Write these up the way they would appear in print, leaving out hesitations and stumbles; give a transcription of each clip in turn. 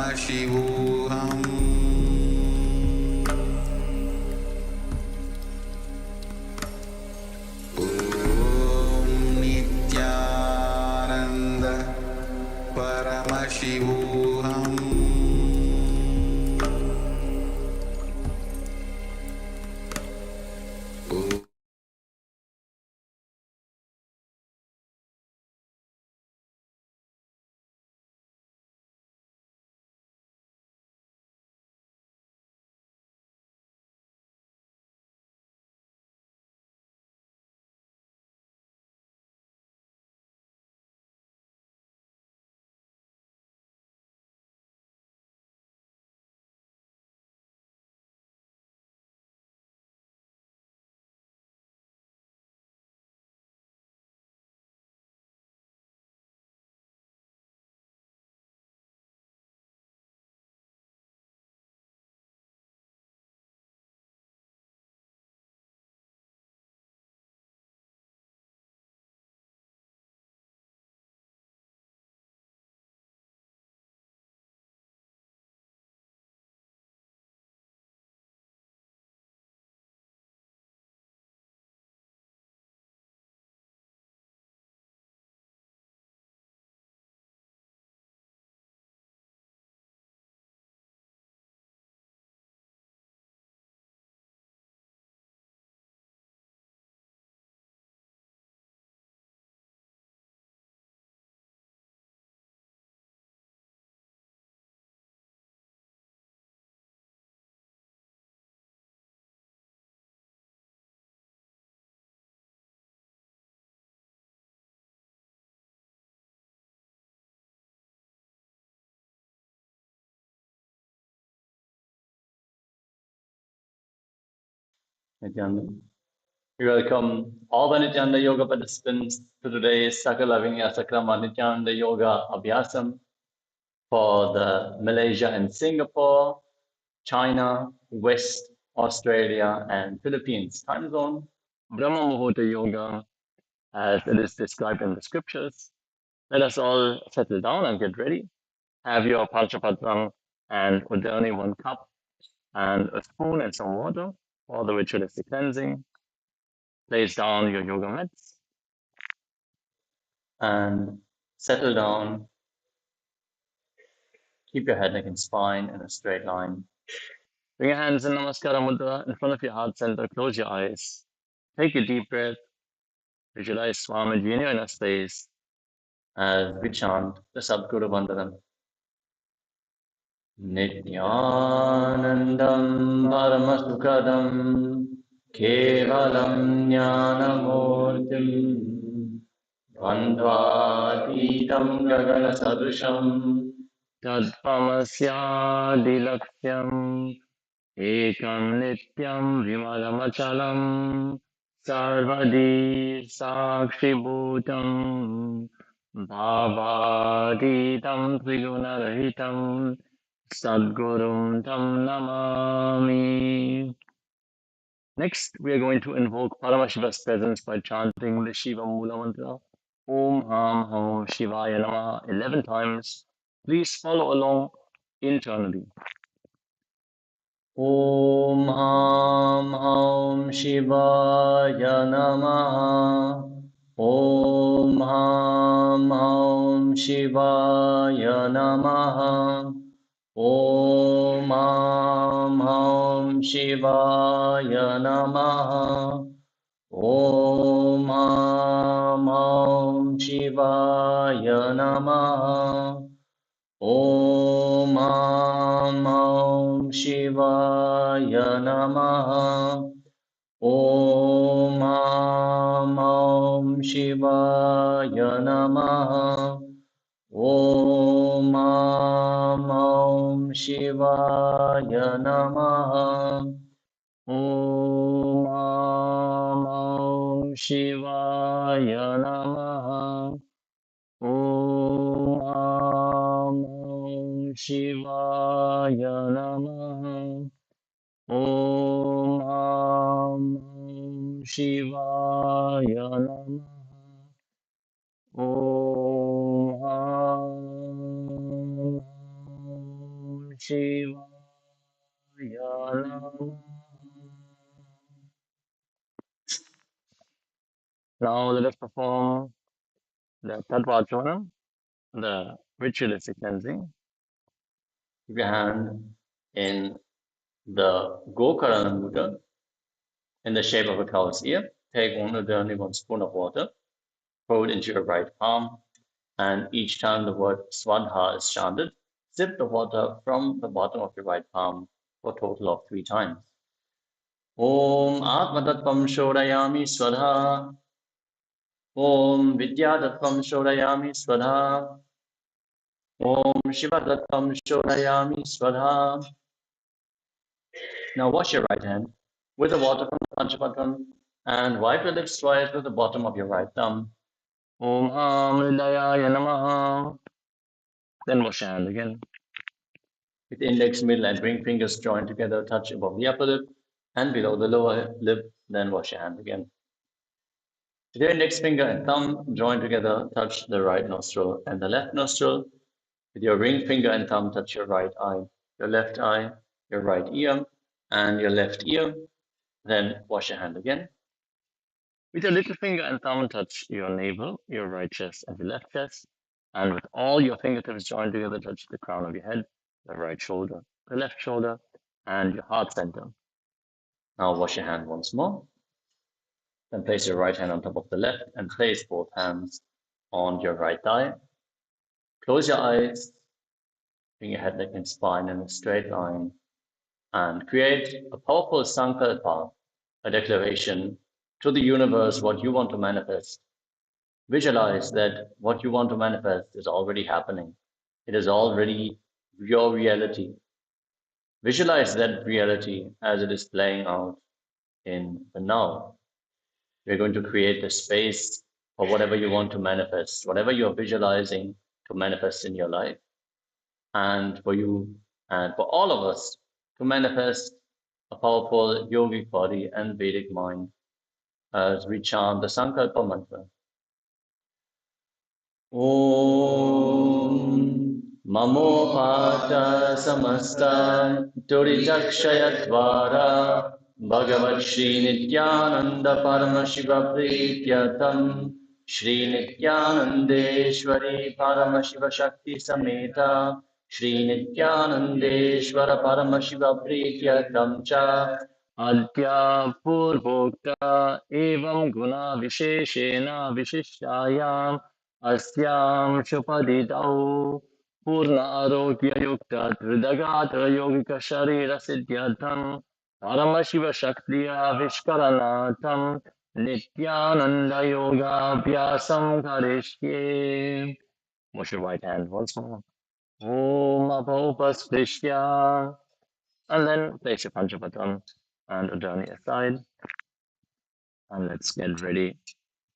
Paramashivoham. Om Nithyananda Paramashivoham. Nithyananda. We welcome all the Nithyananda Yoga participants to today's Sakala Vinyasa Krama Nithyananda Yoga Abhyasam for the Malaysia and Singapore, China, West Australia, and Philippines time zone. Brahma Muhurta Yoga, as it is described in the scriptures. Let us all settle down and get ready. Have your Panchapatrang and Udani 1 cup and a spoon and some water for the ritualistic cleansing. Place down your yoga mats and settle down. Keep your head, neck, and spine in a straight line. Bring your hands in Namaskara Mudra in front of your heart center. Close your eyes. Take a deep breath. Visualize Swamiji in your inner space as we chant the Sadguru Vandanam. Nithyanandam Paramasukadam Kevalam Jnanamurtim Bandhvatitam Gagana Sadusham Tadpamasya Ekam Nityam Vimalamachalam Sarvadi Sakshi Bhutam Bhavaditam Trigunarahitam Sadgurum Tam Namami. Next, we are going to invoke Paramashiva's presence by chanting the Shiva Mula Mantra Om Ham Ham Shivaya Nama 11 times. Please follow along internally. Om Ham Ham Shivaya Namaha. Om Ham Ham Shivaya Namaha. Om Ham Ham Shivaya Namaha. Om Ham Ham Shivaya Namaha. Om Ham Ham Shivaya Namaha. Om Ham Ham Shivaya Namaha. Om Ham Ham Shivaya Namaha. Om Ham Ham Shivaya Namaha. Om Ham Ham Shivaya Namaha. Om Ham Ham Shivaya Namaha. Om Ham Namaha. Now let us perform the Tattva, the ritualistic cleansing. Keep your hand in the Gokarana mudra in the shape of a cow's ear. Take only 1 spoon of water, pour it into your right palm, and each time the word Swadha is chanted, sip the water from the bottom of your right palm for a total of 3 times. Om Atmatattvam Shodayami Swadha. Om Vidyatattvam Shodayami Swadha. Om Shivatattvam Shodayami Swadha. Now wash your right hand with the water from the Panchapatam and wipe your lips twice with the bottom of your right thumb. Om Ham Hridayaya Namaha. Then wash your hand again. With the index, middle, and ring fingers joined together, touch above the upper lip and below the lower lip. Then wash your hand again. With your index finger and thumb joined together, touch the right nostril and the left nostril. With your ring finger and thumb, touch your right eye, your left eye, your right ear, and your left ear. Then wash your hand again. With your little finger and thumb, touch your navel, your right chest, and your left chest. And with all your fingertips joined together, touch the crown of your head, the right shoulder, the left shoulder, and your heart center. Now wash your hand once more. Then place your right hand on top of the left and place both hands on your right thigh. Close your eyes, bring your head, neck, and spine in a straight line, and create a powerful sankalpa, a declaration to the universe what you want to manifest. Visualize that what you want to manifest is already happening. It is already your reality. Visualize that reality as it is playing out in the now. You're going to create the space for whatever you want to manifest, whatever you're visualizing to manifest in your life. And for you and for all of us to manifest a powerful yogic body and Vedic mind as we chant the Sankalpa mantra. Om Mamopata Samasta Duritakshayatwara Bhagavat Shri Nithyananda Paramashiva Prityatam Shri Nithyanandeshwari Paramashiva Shakti Sameta Shri Nithyanandeshwara Paramashiva Prityatam Cha Adya Purvokta Evam Guna Visheshena Vishishyayam Asyam Shupaditau Purna Arogya Yukta Tridagatra Yogika Sharira Siddhyatam Paramashiva Shaktiya Vishkaranatam Nithyananda Yoga Abhyasam Karishye. Wash your right hand once more. Om Abhopaspishya. And then place your Panchapatam and Udani aside. And let's get ready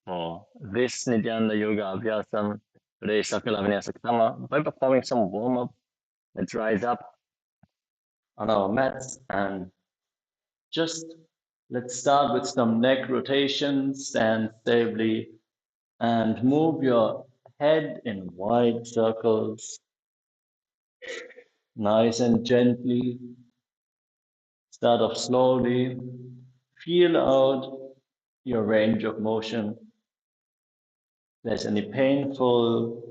for this Nithyananda Yoga Abhyasam. Today is Sakala Vinyasa Krama. By performing some warm-up, let's rise up on our mats and just let's start with some neck rotations, stand stably and move your head in wide circles, nice and gently. Start off slowly, feel out your range of motion. If there's any painful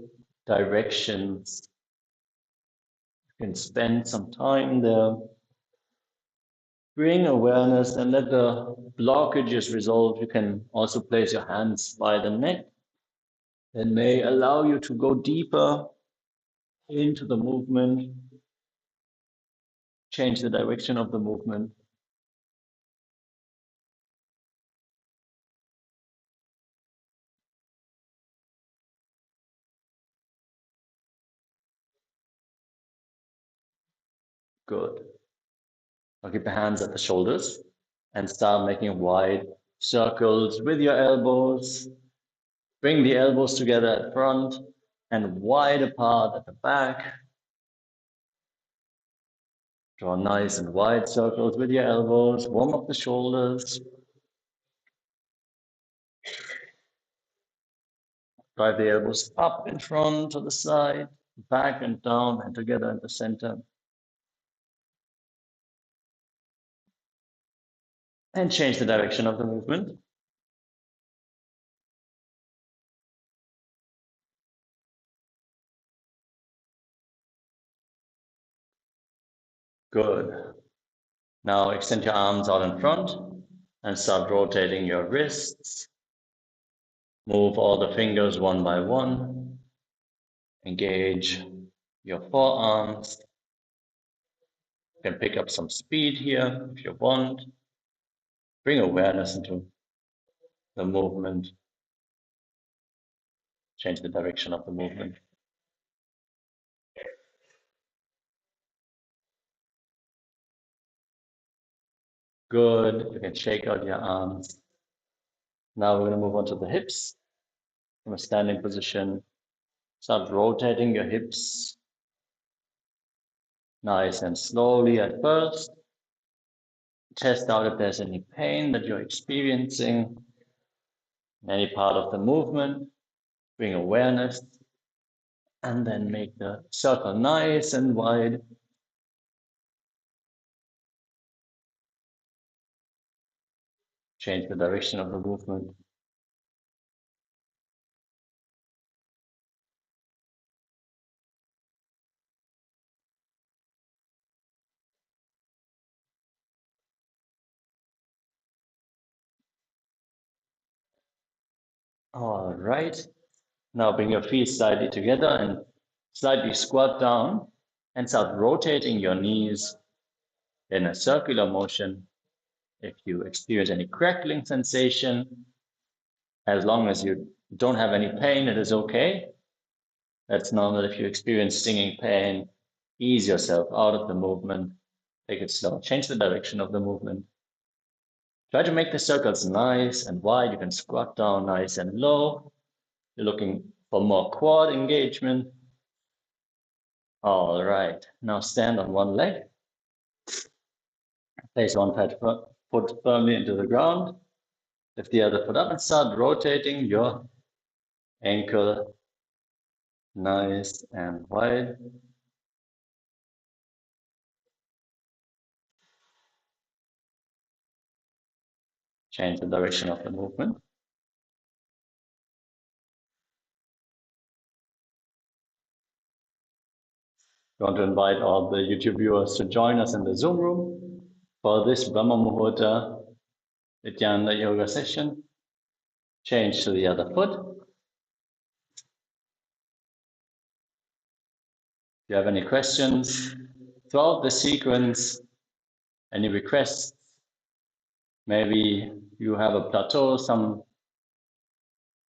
directions, you can spend some time there. Bring awareness and let the blockages resolve. You can also place your hands by the neck. That may allow you to go deeper into the movement, change the direction of the movement. Good. Now keep your hands at the shoulders and start making wide circles with your elbows. Bring the elbows together at front and wide apart at the back. Draw nice and wide circles with your elbows. Warm up the shoulders. Drive the elbows up in front to the side, back and down and together in the center. And change the direction of the movement. Good. Now extend your arms out in front and start rotating your wrists. Move all the fingers one by one. Engage your forearms. You can pick up some speed here if you want. Bring awareness into the movement. Change the direction of the movement. Good. You can shake out your arms. Now we're going to move on to the hips. From a standing position, start rotating your hips. Nice and slowly at first. Test out if there's any pain that you're experiencing in any part of the movement. Bring awareness. And then make the circle nice and wide. Change the direction of the movement. All right. Now bring your feet slightly together and slightly squat down and start rotating your knees in a circular motion. If you experience any crackling sensation, as long as you don't have any pain, it is okay. That's normal. If you experience stinging pain, ease yourself out of the movement. Take it slow. Change the direction of the movement. Try to make the circles nice and wide. You can squat down nice and low. You're looking for more quad engagement. All right. Now stand on one leg. Place one foot firmly into the ground. Lift the other foot up and start rotating your ankle nice and wide. Change the direction of the movement. I want to invite all the YouTube viewers to join us in the Zoom room for this Brahma Muhurta Nithyananda Yoga session. Change to the other foot. If you have any questions throughout the sequence, any requests, maybe you have a plateau, some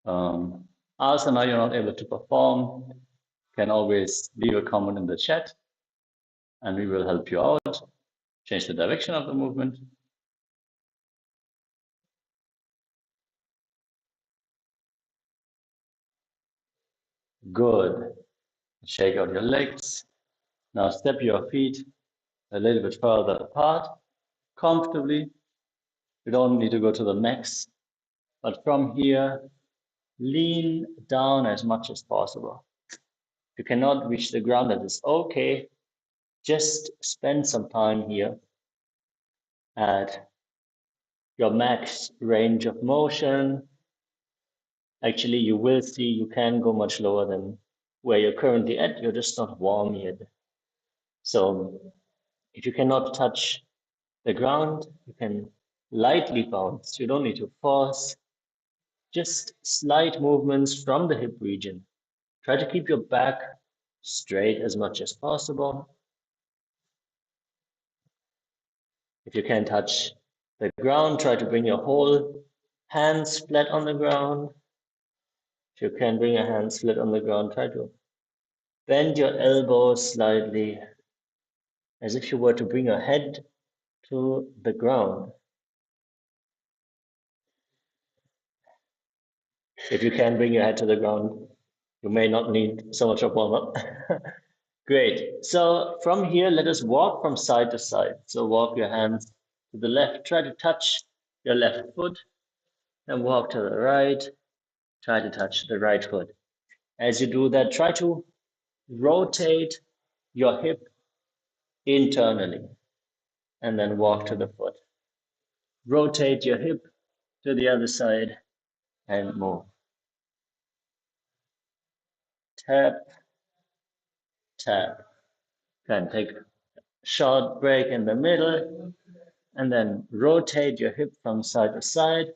asana you're not able to perform, you can always leave a comment in the chat and we will help you out. Change the direction of the movement. Good. Shake out your legs. Now step your feet a little bit further apart, comfortably. You don't need to go to the max, but from here, lean down as much as possible. If you cannot reach the ground, that is okay. Just spend some time here at your max range of motion. Actually, you will see you can go much lower than where you're currently at. You're just not warm yet. So if you cannot touch the ground, you can lightly bounce. You don't need to force. Just slight movements from the hip region. Try to keep your back straight as much as possible. If you can touch the ground, try to bring your whole hands flat on the ground. If you can bring your hands flat on the ground, try to bend your elbows slightly, as if you were to bring your head to the ground. If you can bring your head to the ground, you may not need so much of warm-up. Great. So from here, let us walk from side to side. So walk your hands to the left. Try to touch your left foot. Then walk to the right. Try to touch the right foot. As you do that, try to rotate your hip internally and then walk to the foot. rotate your hip to the other side and move. Tap, tap. Then take a short break in the middle and then rotate your hip from side to side.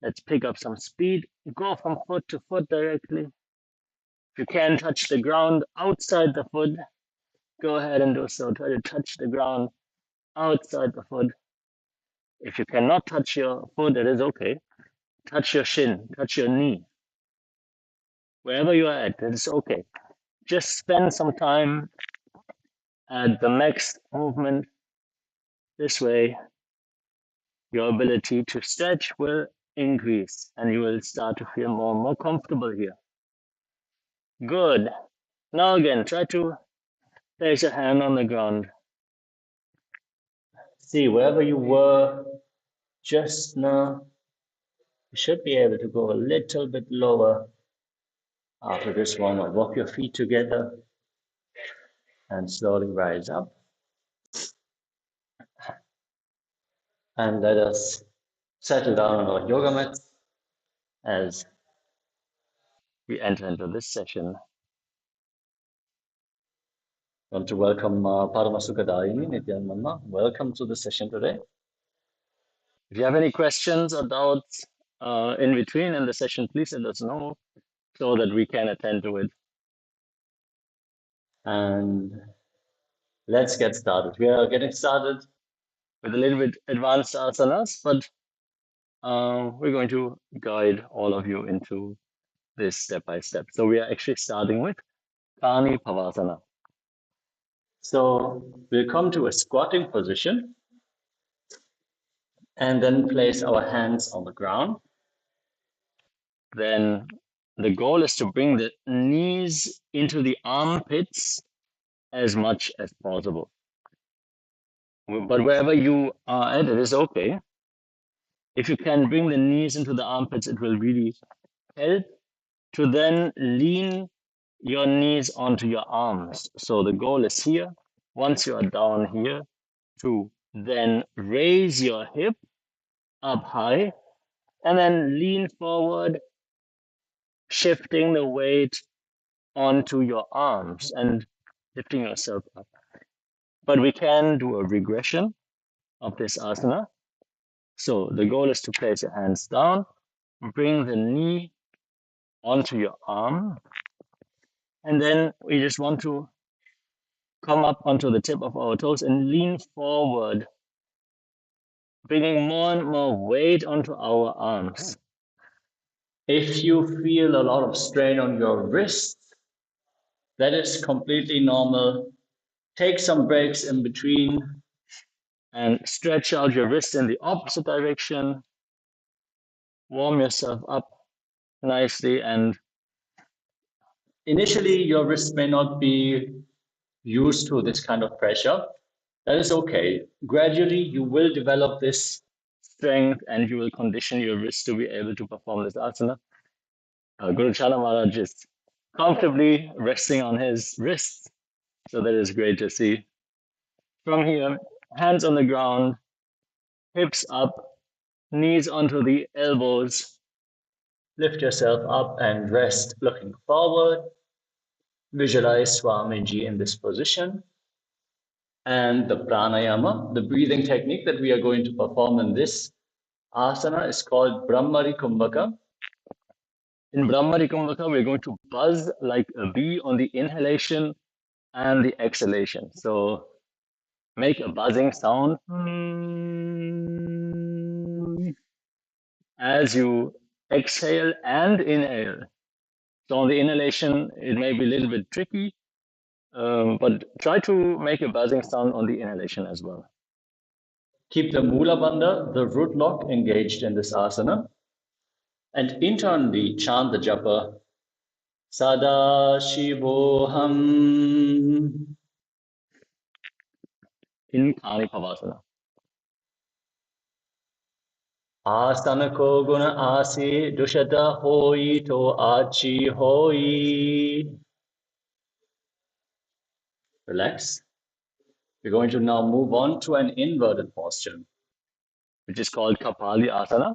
Let's pick up some speed. Go from foot to foot directly. If you can touch the ground outside the foot, go ahead and do so. Try to touch the ground outside the foot. If you cannot touch your foot, it is okay. Touch your shin, touch your knee. Wherever you are at, it is okay. Just spend some time at the next movement. This way, your ability to stretch will increase and you will start to feel more and more comfortable here. Good. Now again, try to place your hand on the ground. See, wherever you were just now, you should be able to go a little bit lower after this one. Or walk your feet together and slowly rise up. And let us settle down on our yoga mats as we enter into this session. I want to welcome Paramashiva Nithyananda. Welcome to the session today. If you have any questions or doubts in between in the session, please let us know so that we can attend to it. And let's get started. We are getting started with a little bit advanced asanas, but we're going to guide all of you into this step by step. So we are actually starting with Kani Pavasana. So we'll come to a squatting position and then place our hands on the ground. Then the goal is to bring the knees into the armpits as much as possible. But wherever you are at, it is okay. If you can bring the knees into the armpits, it will really help to then lean your knees onto your arms. So the goal is here, once you are down here, to then raise your hip up high and then lean forward, shifting the weight onto your arms and lifting yourself up. But we can do a regression of this asana. So the goal is to place your hands down, bring the knee onto your arm, and then we just want to come up onto the tip of our toes and lean forward, bringing more and more weight onto our arms. If you feel a lot of strain on your wrists, that is completely normal. Take some breaks in between and stretch out your wrists in the opposite direction. Warm yourself up nicely, and initially your wrists may not be used to this kind of pressure. That is okay. Gradually you will develop this strength and you will condition your wrists to be able to perform this asana. Guru Chana Maharaj is comfortably resting on his wrists, so that is great to see. From here, hands on the ground, hips up, knees onto the elbows. Lift yourself up and rest looking forward. Visualize Swamiji in this position. And the pranayama, the breathing technique that we are going to perform in this asana is called Brahmari Kumbhaka. In Brahmari Kumbhaka, we're going to buzz like a bee on the inhalation and the exhalation. So make a buzzing sound as you exhale and inhale. So on the inhalation, it may be a little bit tricky, but try to make a buzzing sound on the inhalation as well. Keep the Mula Bandha, the root lock, engaged in this asana. And internally chant the japa, Sada Shivoham, in Kani Pavasana. Asana ko guna asi dushata hoi to achi hoi. Relax. We're going to now move on to an inverted posture. which is called Kapali Asana.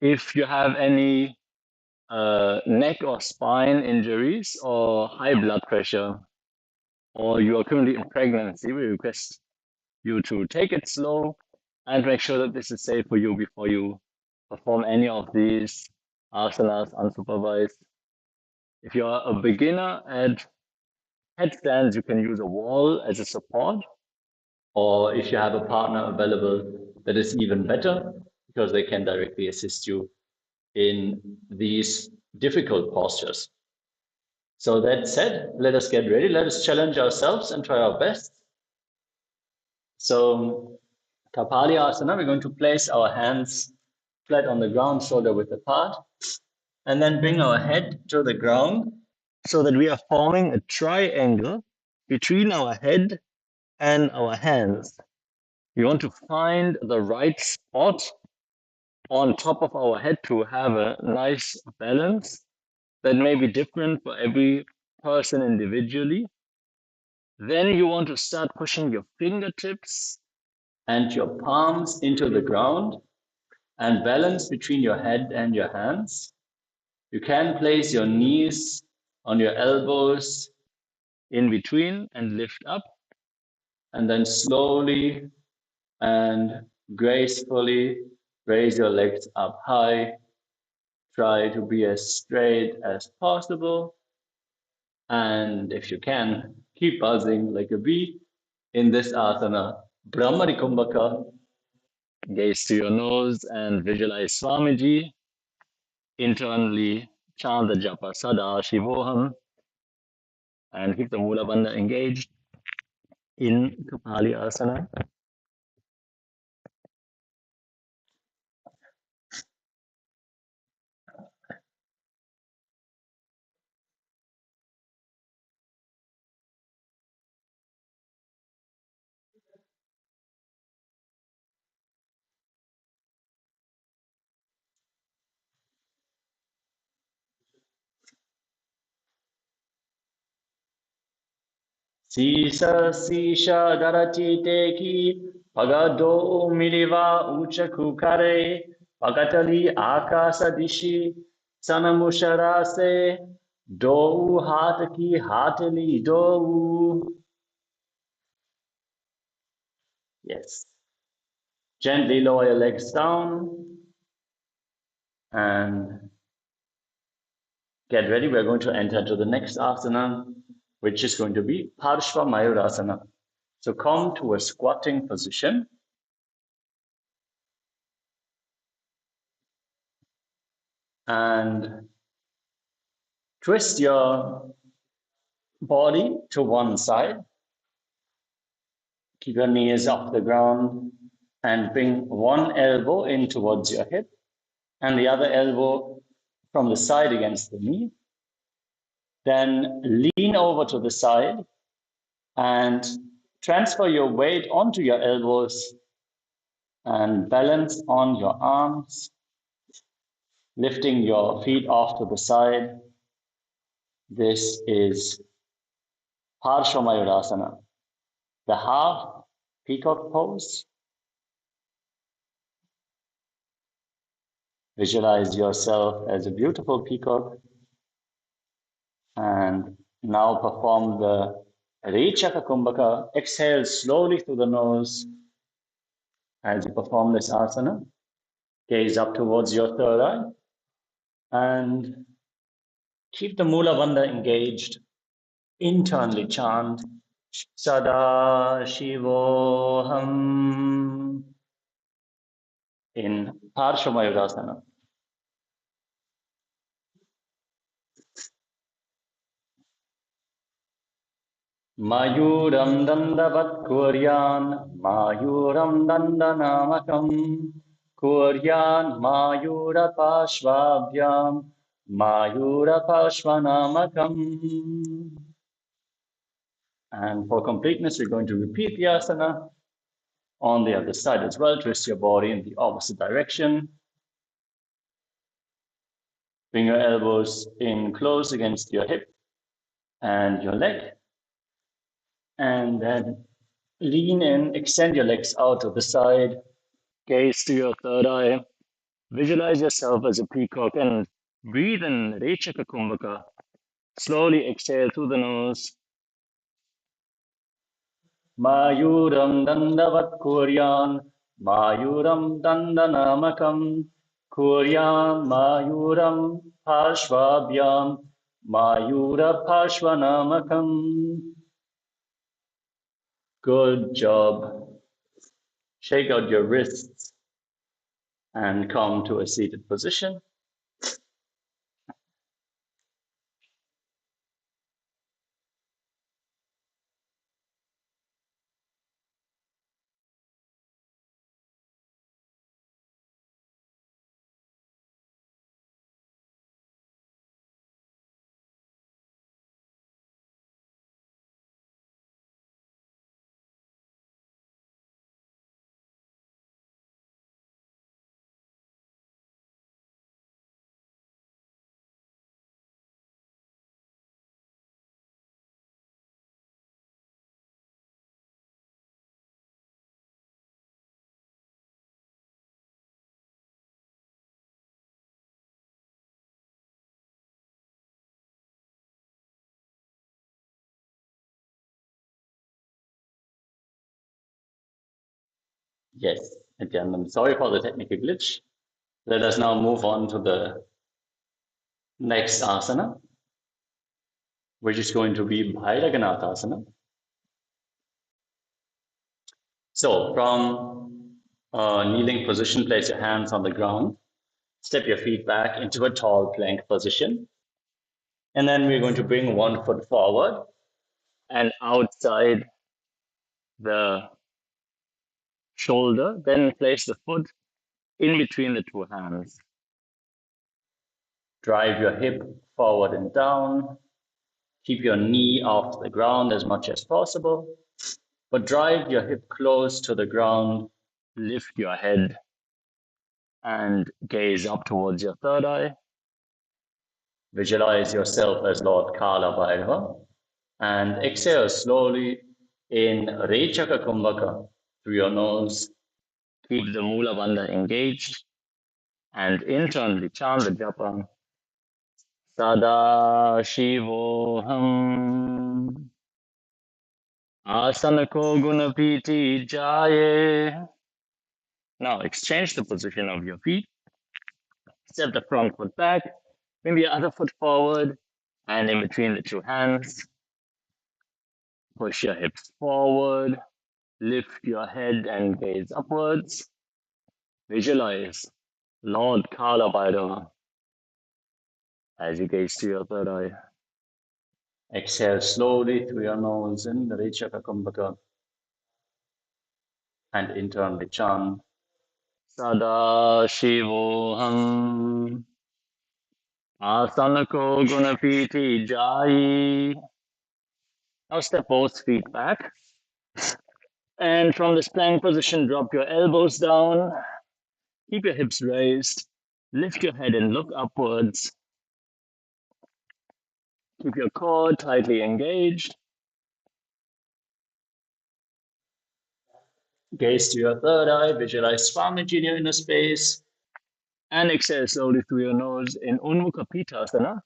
If you have any neck or spine injuries or high blood pressure, or you are currently in pregnancy, we request you to take it slow and make sure that this is safe for you before you perform any of these asanas unsupervised. If you are a beginner at headstands, you can use a wall as a support, or if you have a partner available, that is even better because they can directly assist you in these difficult postures. So that said, let us get ready. Let us challenge ourselves and try our best. So Kapali Asana, we're going to place our hands flat on the ground, shoulder width apart, and then bring our head to the ground so that we are forming a triangle between our head and our hands. We want to find the right spot on top of our head to have a nice balance that may be different for every person individually. Then you want to start pushing your fingertips and your palms into the ground and balance between your head and your hands. You can place your knees on your elbows in between and lift up, and then slowly and gracefully raise your legs up high. Try to be as straight as possible. And if you can, keep buzzing like a bee in this asana. Brahmari Kumbhaka. Gaze to your nose and visualize Swamiji. Internally chant the japa Sada Shivoham and keep the Mula Bandha engaged in Kapali Asana. Sisha Darachite ki Pagado Miliva Uchakukare Pagatali Akasa Dishi Sanamusharase Do Hataki Hatali Do. Yes. Gently lower your legs down and get ready. We're going to enter into the next asana, which is going to be Parshva Mayurasana. So come to a squatting position. And twist your body to one side. Keep your knees off the ground and bring one elbow in towards your hip and the other elbow from the side against the knee. Then lean over to the side and transfer your weight onto your elbows and balance on your arms, lifting your feet off to the side. This is Parshva Mayurasana, the half peacock pose. Visualize yourself as a beautiful peacock and now perform the Rechaka Kumbhaka. Exhale slowly through the nose as you perform this asana. Gaze up towards your third eye and keep the Mula Bandha engaged. Internally chant Sada Shivoham in Parshva Mayurasana. Mayuram dandavat kuryan, mayuram dandanamakam, kuryan mayura pashvabhyam, mayura pashvanamakam. And for completeness, we're going to repeat the asana on the other side as well. Twist your body in the opposite direction. Bring your elbows in close against your hip and your leg. And then lean in, extend your legs out to the side, Gaze to your third eye. Visualize yourself as a peacock and breathe in Rechaka Kumbhaka. Slowly exhale through the nose. Mayuram dandavat kuryan, Mayuram dandanamakam, Kuryan Mayuram Parshvabhyam, Mayura Parshvanamakam. Good job. Shake out your wrists and come to a seated position. Yes, again, I'm sorry for the technical glitch. Let us now move on to the next asana, which is going to be Bhairaganatha. So from kneeling position, place your hands on the ground, step your feet back into a tall plank position. And then we're going to bring one foot forward and outside the shoulder, then place the foot in between the two hands. Drive your hip forward and down. Keep your knee off the ground as much as possible, but drive your hip close to the ground. Lift your head and gaze up towards your third eye. Visualize yourself as Lord Kala Bhairava and exhale slowly in Rechaka Kumbhaka through your nose. Keep the Mula Bandha engaged and internally chant the japa. Sada Shivoham Asanako Gunapiti Jaye. Now exchange the position of your feet. Step the front foot back, bring the other foot forward, and in between the two hands, push your hips forward, lift your head and gaze upwards. Visualize Lord Kala Bhairava as you gaze to your third eye. Exhale slowly through your nose in the Rechaka Kumbhaka and internally chant Sada Shivoham Asanako Gunapiti Jayi. Now step both feet back. And from this plank position, drop your elbows down. Keep your hips raised. Lift your head and look upwards. Keep your core tightly engaged. Gaze to your third eye. Visualize Swamiji in your inner space. And exhale slowly through your nose in Unmukha Pitasana.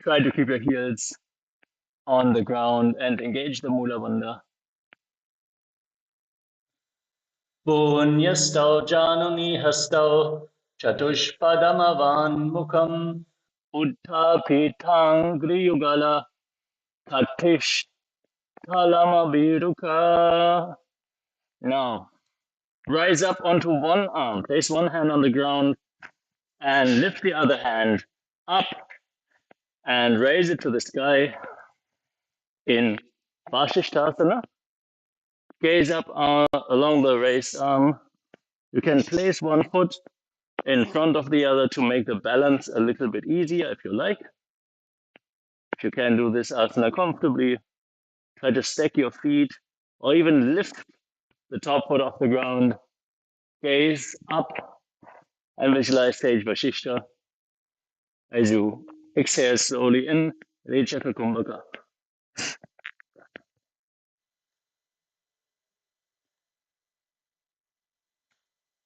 Try to keep your heels on the ground and engage the Mula Bandha. Punyastau Janani Hastau Chatushpadamavan Mukham Uttapithangri Yugala Katish Kalamabiruka. Now, rise up onto one arm. Place one hand on the ground and lift the other hand up and raise it to the sky in Vasishthasana. Gaze up along the raised arm. You can place one foot in front of the other to make the balance a little bit easier if you like. If you can do this asana comfortably, try to stack your feet or even lift the top foot off the ground. Gaze up and visualize sage Vasishta as you exhale slowly in Rechaka Kumbhaka.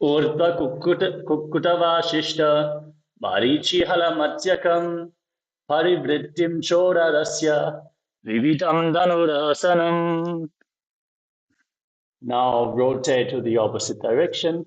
Urdhva Kukkutavashishta Marichi Halamatyakam Parivrittim Chodadasya Vivitam Dhanurasanam. Now rotate to the opposite direction.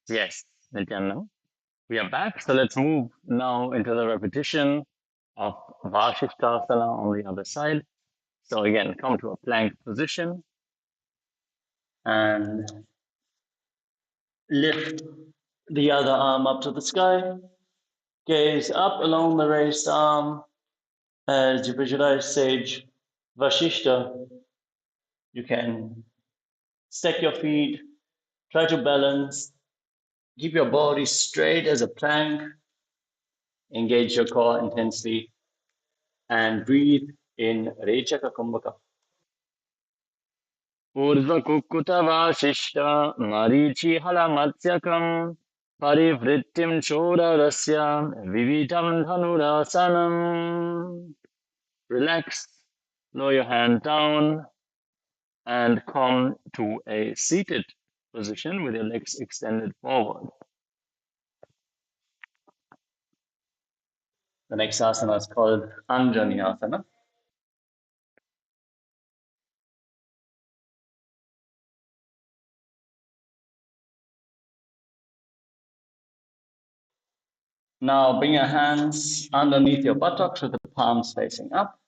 Yes, Nithyananda. We are back, so let's move now into the repetition of Vashishthasana on the other side. So again, come to a plank position and lift the other arm up to the sky. Gaze up along the raised arm as you visualize sage Vashishta. You can stack your feet, try to balance, keep your body straight as a plank, engage your core intensely, and breathe in Rechaka Kumbhaka. Urdhva Marichi Halamatsyakam Parivrittim Chodadasya Vivitam Dhanurasanam. Relax, lower your hand down, and come to a seated position with your legs extended forward. The next asana is called Anjani Asana. Now bring your hands underneath your buttocks with the palms facing up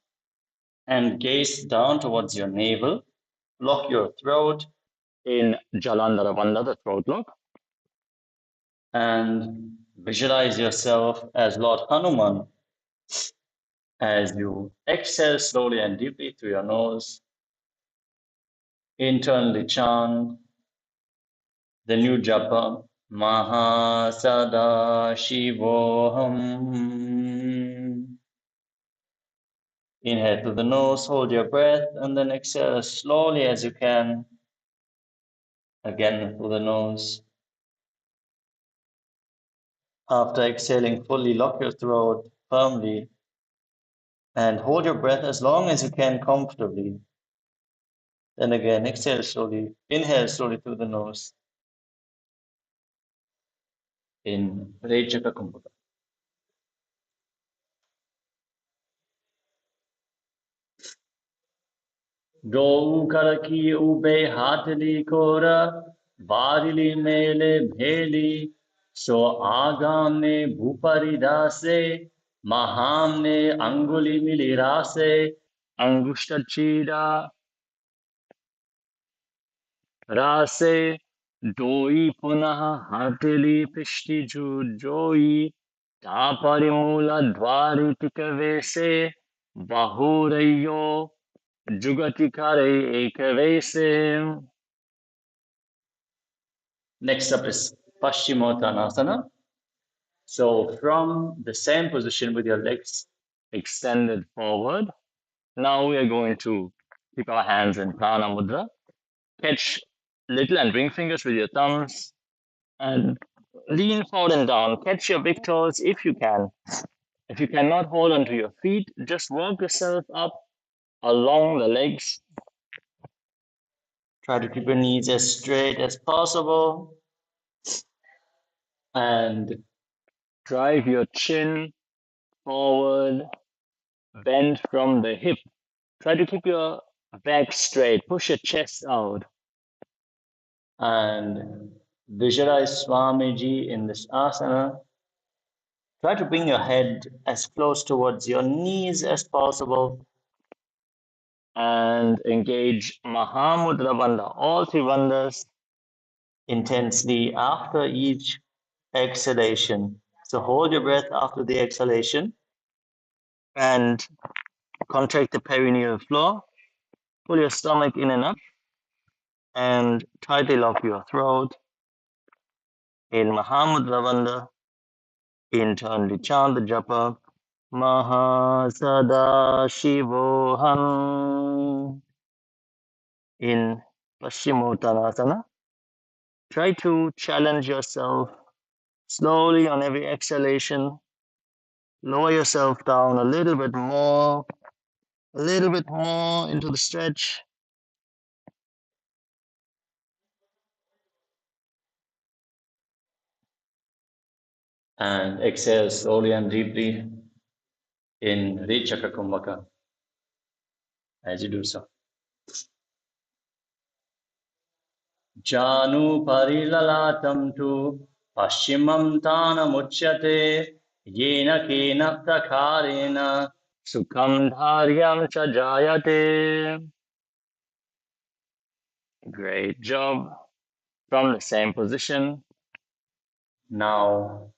and gaze down towards your navel. Lock your throat in Jalandhara Bandha, the throat lock, and visualize yourself as Lord Hanuman as you exhale slowly and deeply through your nose Internally chant the new japa, Mahasada Shivoham. Inhale through the nose, hold your breath, and then exhale as slowly as you can. Again through the nose. After exhaling fully, lock your throat firmly and hold your breath as long as you can comfortably. Then again, exhale slowly. Inhale slowly through the nose. In Rejaka Kumbhaka. Do karaki ube hatili kora, varili mele bheli, so agame bhupari dase, mahamne anguli milirase, angushachira rase, doi punaha hatili pishti joi, taparimula dvari tikavese, bahureyo jugatikare ekavese. Next up is Paschimottanasana. So from the same position with your legs extended forward, now we are going to keep our hands in Prana Mudra. Catch little and ring fingers with your thumbs and lean forward and down. Catch your big toes if you can. If you cannot hold onto your feet, just walk yourself up along the legs. Try to keep your knees as straight as possible and drive your chin forward, bend from the hip. Try to keep your back straight, push your chest out, and visualize Swamiji in this asana. Try to bring your head as close towards your knees as possible and engage Mahamudra Bandha, all three bandhas, intensely after each exhalation. So hold your breath after the exhalation and contract the perineal floor. Pull your stomach in and up and tightly lock your throat. In Mahamudra Bandha, internally chant the japa, Mahasada Shivoham. In Paschimottanasana, try to challenge yourself slowly on every exhalation. Lower yourself down a little bit more into the stretch. And exhale slowly and deeply in Rechaka Kumbhaka as you do so. Janu parilalatam tu paschimam tanamuchyate yena kena prakarena sukham dharyam cha jayate. Great job. From the same position, now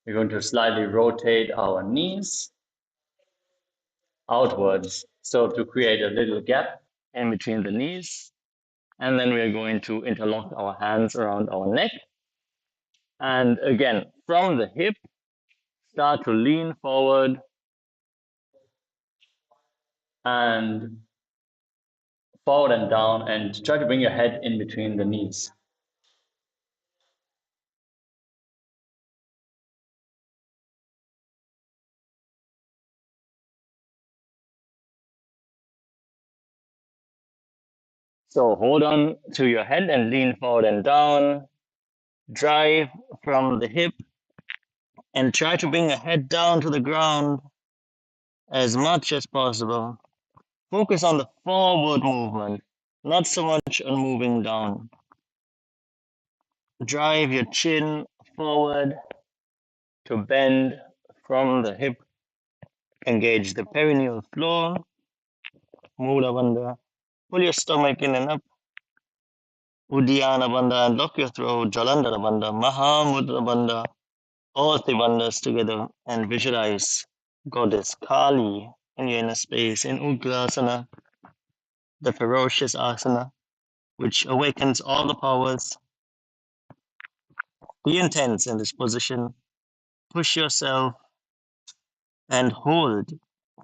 we're going to slightly rotate our knees outwards, so to create a little gap in between the knees. And then we're going to interlock our hands around our neck. And again, from the hip, start to lean forward and forward and down, and try to bring your head in between the knees. So hold on to your head and lean forward and down. Drive from the hip and try to bring your head down to the ground as much as possible. Focus on the forward movement, not so much on moving down. Drive your chin forward to bend from the hip. Engage the perineal floor. Mula Bandha. Pull your stomach in and up. Uddiyana Bandha and lock your throat. Jalandhara Bandha. Mahamudra Bandha. All three bandhas together and visualize Goddess Kali in your inner space in Ugrasana, the ferocious asana. which awakens all the powers. Be intense in this position. Push yourself and hold.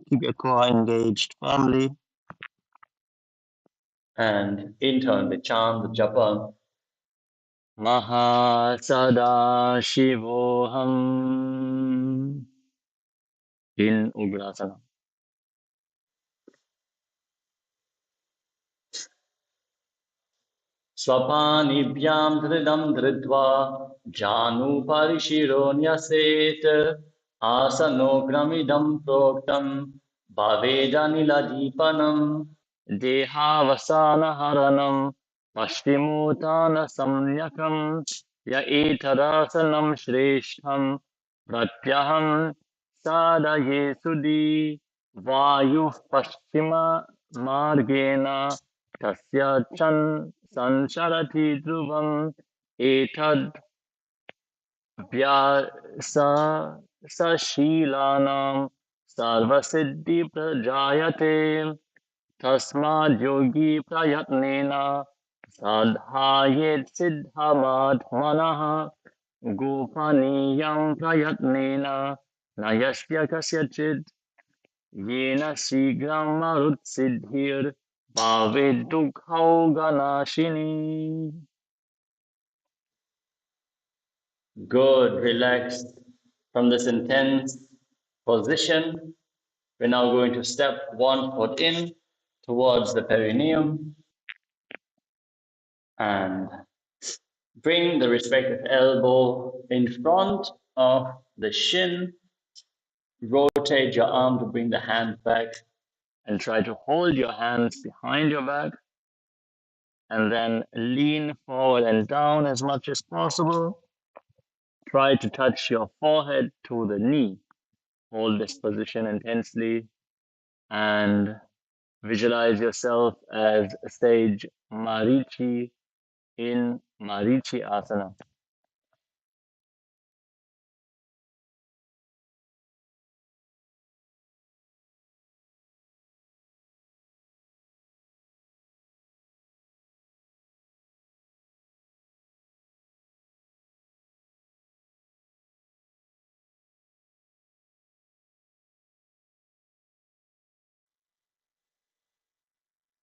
Keep your core engaged firmly. And internally chant the japa. Mahasada Shivoham in Ugrasana. Swapanibhyam dhridam dhridva janu parishiro nyaset asanogramidam proktam bhavedaniladipanam Dehavasana Haranam Pashtimutana Samyakam Ya Etarasanam Shreshtham Pratyaham Sadaye Sudhi Vayu Pashchima Margena Tasya Chan Sansharati Dhruvam Etad Vyasa Sashilanam Sarvasiddhi Prajayate Tasmad yogi prayatnena sadhayet siddhamadmanaha gopaniyam prayatnena nayasya kasyachid yena shigram marutsiddhir bhavedukkhau ganashini. Good, relaxed. From this intense position, we're now going to step one foot in towards the perineum and bring the respective elbow in front of the shin. Rotate your arm to bring the hand back And try to hold your hands behind your back and then lean forward and down as much as possible. Try to touch your forehead to the knee. Hold this position intensely and visualize yourself as sage Marichi in Marichi Asana.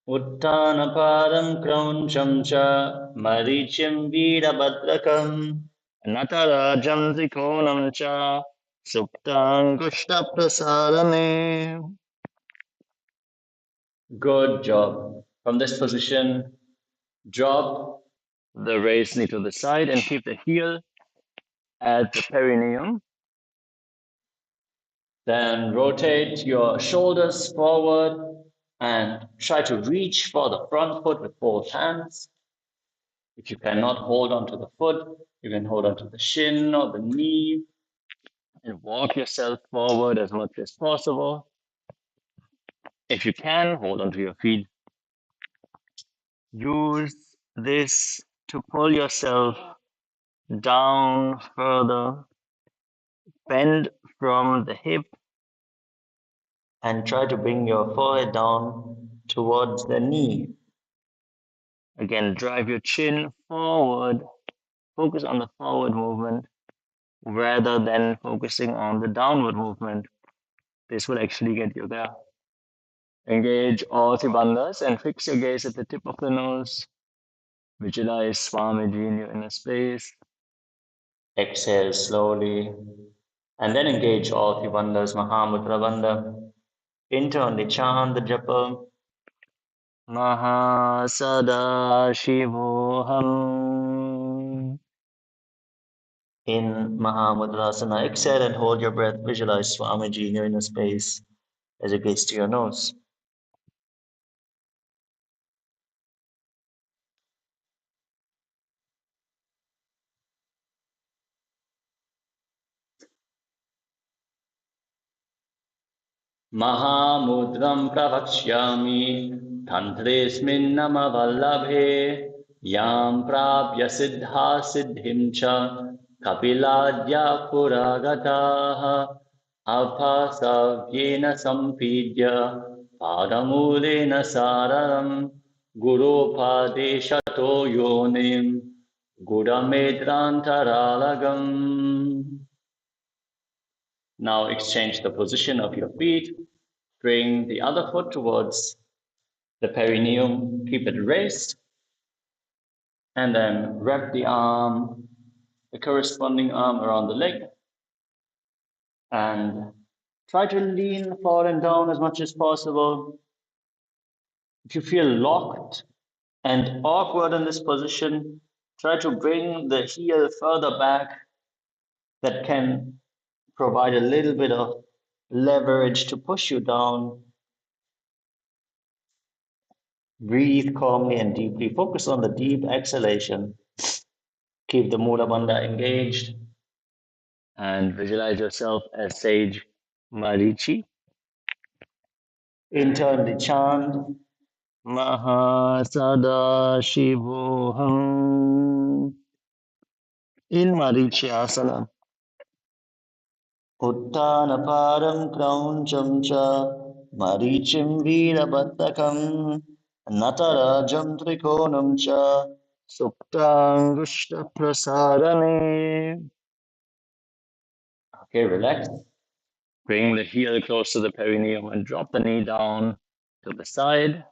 Uttanapadam krauncham cha marichim virabhadrakam Natarajam Trikonam cha Suptangushta Prasarane. Good job. From this position, drop The raised knee to the side and keep the heel at the perineum. Then rotate your shoulders forward and try to reach for the front foot with both hands. If you cannot hold onto the foot, you can hold onto the shin or the knee. And walk yourself forward as much as possible. If you can, hold onto your feet. Use this to pull yourself down further. Bend from the hip And try to bring your forehead down towards the knee. Again, drive your chin forward. Focus on the forward movement rather than focusing on the downward movement. This will actually get you there. Engage all three bandhas and fix your gaze at the tip of the nose. Visualize Swamiji in your inner space. Exhale slowly. And then engage all three bandhas, Mahamudra bandha. Internally chant the japa. Mahasada Shivoham. In Mahamudrasana, exhale and hold your breath. Visualize Swamiji in your inner space as you gaze to your nose. Mahamudram pravakshyami tantresminnamavallabhe yam prapya siddha siddhim cha kapiladya puragataha abhasavyena sampidya padamulena sararam Gurupadeshato yonim Gudamedrantaralagam. Now exchange the position of your feet. Bring the other foot towards the perineum. Keep it raised. And then wrap the arm, the corresponding arm around the leg. And try to lean forward and down as much as possible. If you feel locked and awkward in this position, try to bring the heel further back. That can provide a little bit of leverage to push you down. Breathe calmly and deeply. Focus on the deep exhalation. Keep the Mula Bandha engaged. And visualize yourself as Sage Marichi. Internally chant Mahasada Shivoham. In Marichi Asana. Uttana Param Krauncham Cha Marichim Veerabhattakam Natarajam Trikonam Cha Suktang Prasarane. Okay, relax. Bring the heel close to the perineum and drop the knee down to the side.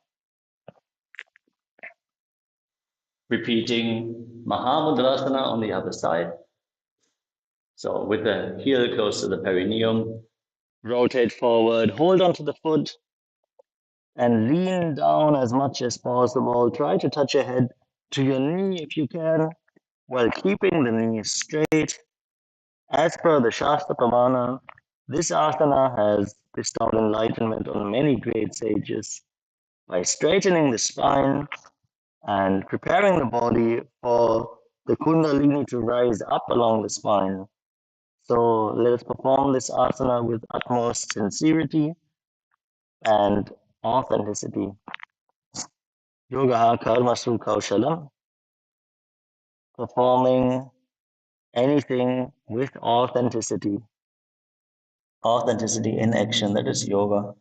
Repeating Mahamudrasana on the other side. So with the heel close to the perineum, Rotate forward, hold onto the foot, and lean down as much as possible. Try to touch your head to your knee if you can, while keeping the knee straight. As per the Shastra Pramana, this asana has bestowed enlightenment on many great sages by straightening the spine and preparing the body for the Kundalini to rise up along the spine. So let us perform this asana with utmost sincerity and authenticity. Yoga karmasu kaushalam. Performing anything with authenticity. authenticity in action, that is yoga.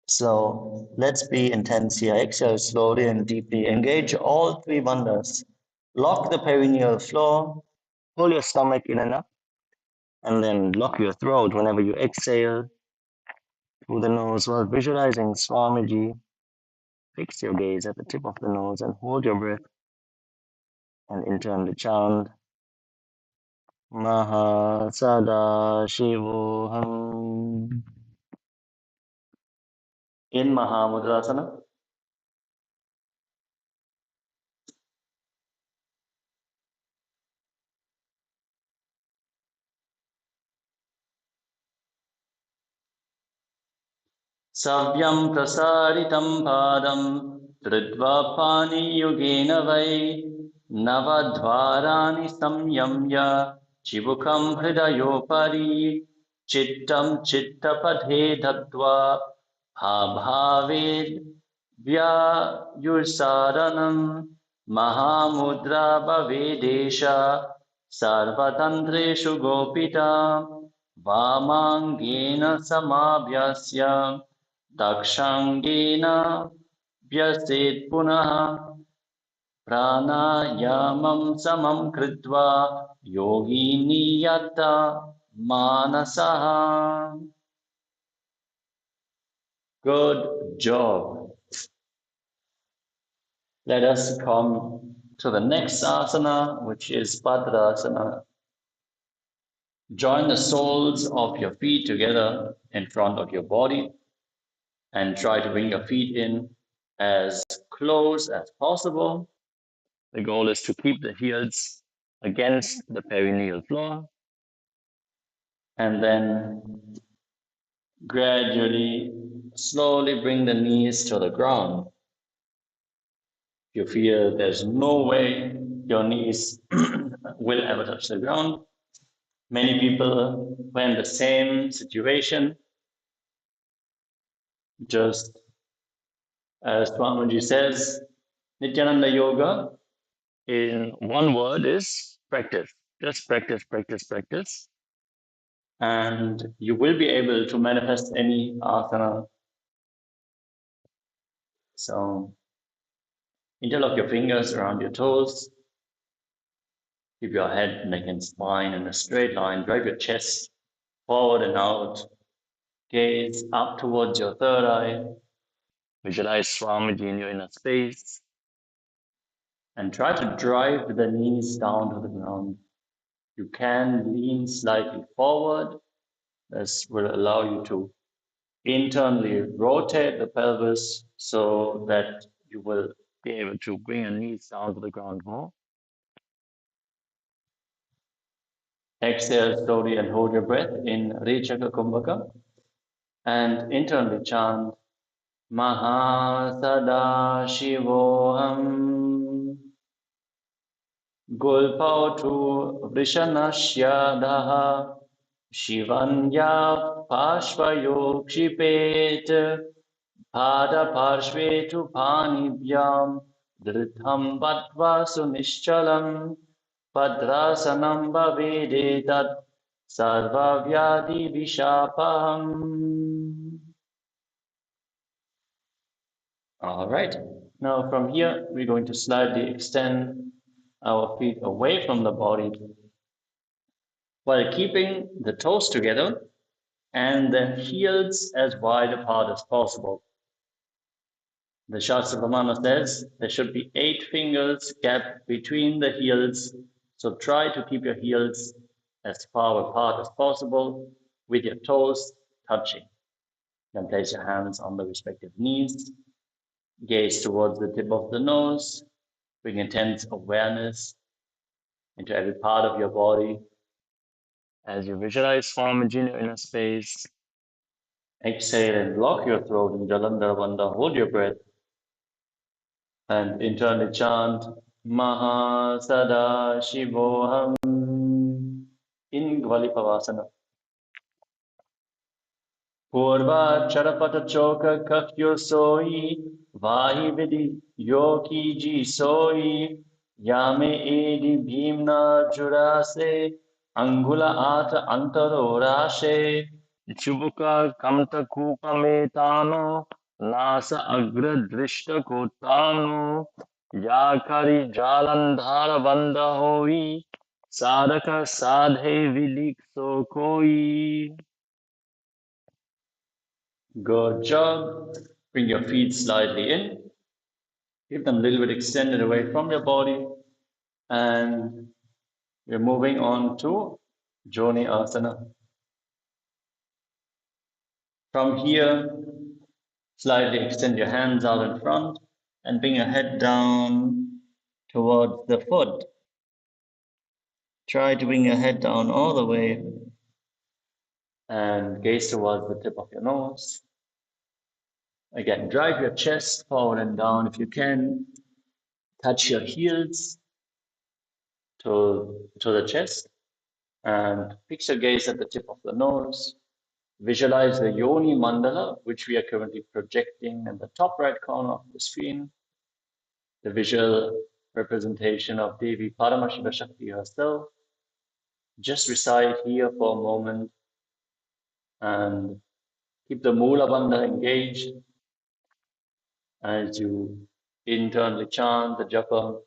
So let's be intense here. Exhale slowly and deeply. Engage all three bandhas. Lock the perineal floor. Pull your stomach in and up, and then lock your throat whenever you exhale through the nose while visualizing Swamiji. Fix your gaze at the tip of the nose and hold your breath and internally chant Mahasada Shivoham. In Mahamudrasana. Savyam prasaritam padam Tridva pani yogena vai Navadvarani samyamya Chibukam hridayopari Chittam chittapadhe dadva Bhavaved vyayursaranam Mahamudra bhavedesha Sarvatandreshu gopita Vamangena samabhyasya Dakshangena vyaset punaha pranayamam samam kritva yogi niyata manasaha. Good job. Let us come to the next asana, which is Padrasana. Join the soles of your feet together in front of your body and try to bring your feet in as close as possible. The goal is to keep the heels against the perineal floor. And then gradually, slowly bring the knees to the ground. If you feel there's no way your knees will ever touch the ground, many people were in the same situation. Just as Swamiji says, Nithyananda Yoga, In one word, is practice. Just practice, practice, practice. and you will be able to manifest any asana. So interlock your fingers around your toes. Keep your head, neck, and spine in a straight line. Drive your chest forward and out. Gaze up towards your third eye. Visualize Swamiji in your inner space. And try to drive the knees down to the ground. You can lean slightly forward. This will allow you to internally rotate the pelvis so that you will Be able to bring your knees down to the ground more. exhale slowly and hold your breath in Rechaka Kumbhaka. And internally chant Mahasada Shivoham Gulpautu Vrishanashyadaha Shivanya Pashvayokshipet Pada Parshvetu Panibhyam Dhritam Vatva Sunischalam Padrasanam Bhavedetat Sarva Vyadi Vishapaham. All right. Now from here, we're going to slightly extend our feet away from the body while keeping the toes together and the heels as wide apart as possible. The Shastra Pramana says there should be 8 fingers gap between the heels. So try to keep your heels as far apart as possible with your toes touching. Then place your hands on the respective knees. Gaze towards the tip of the nose. Bring intense awareness into every part of your body. As you visualize Swamiji in your inner space, Exhale and lock your throat in Jalandhara Bandha. Hold your breath. And internally chant Mahasada Shivoham in Gvalipavasana. Purva Charapata Choka Kakyo Soi Vahi Vidi Yoki Ji Soi Yame Edi Bhimna Jurase Angula Ata Antaro Rashe Chubuka Kamta Kupa Metano, Nasa Agra Drishta Kotano, Yakari Jalandhara Banda Hoi, Sadaka Sadhe Vilik Sokoi. Good job. Bring your feet slightly in. Keep them a little bit extended away from your body. And we're moving on to Joni Asana. From here, slightly extend your hands out in front and bring your head down towards the foot. Try to bring your head down all the way and gaze towards the tip of your nose. Again, drive your chest forward and down if you can. Touch your heels to the chest and fix your gaze at the tip of the nose. Visualize the Yoni Mandala, which we are currently projecting in the top right corner of the screen. The visual representation of Devi Paramashiva Shakti herself. Just reside here for a moment and keep the Mula Bandha engaged as you internally chant the japa.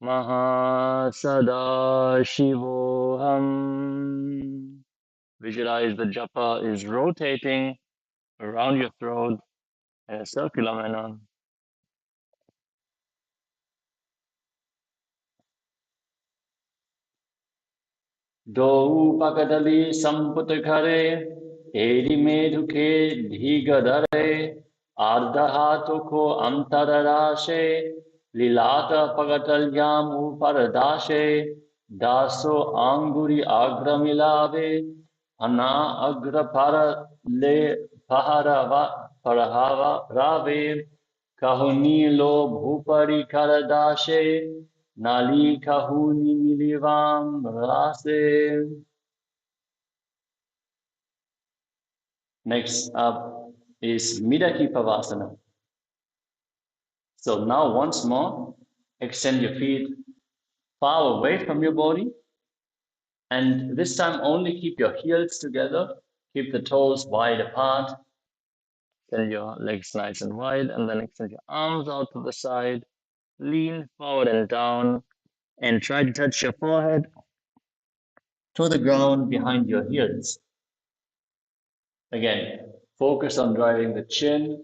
Mahasada Shivoham. Visualize the japa is rotating around your throat in a circular manner. Do pakadali samputakare, eri medhuke dhigadare, ardhahatoko antararashe, lilata pagatalyam uparadashe, daso anguri agramilave, ana agra para le parahava rave, kahuni lo bhupari karadashe, Nali kahuni milivam rase. Next up is Midaki Pavasana. So now once more, extend your feet far away from your body. And this time only keep your heels together. Keep the toes wide apart. Extend your legs nice and wide, and then extend your arms out to the side. Lean forward and down, and try to touch your forehead to the ground behind your heels. Again, focus on driving the chin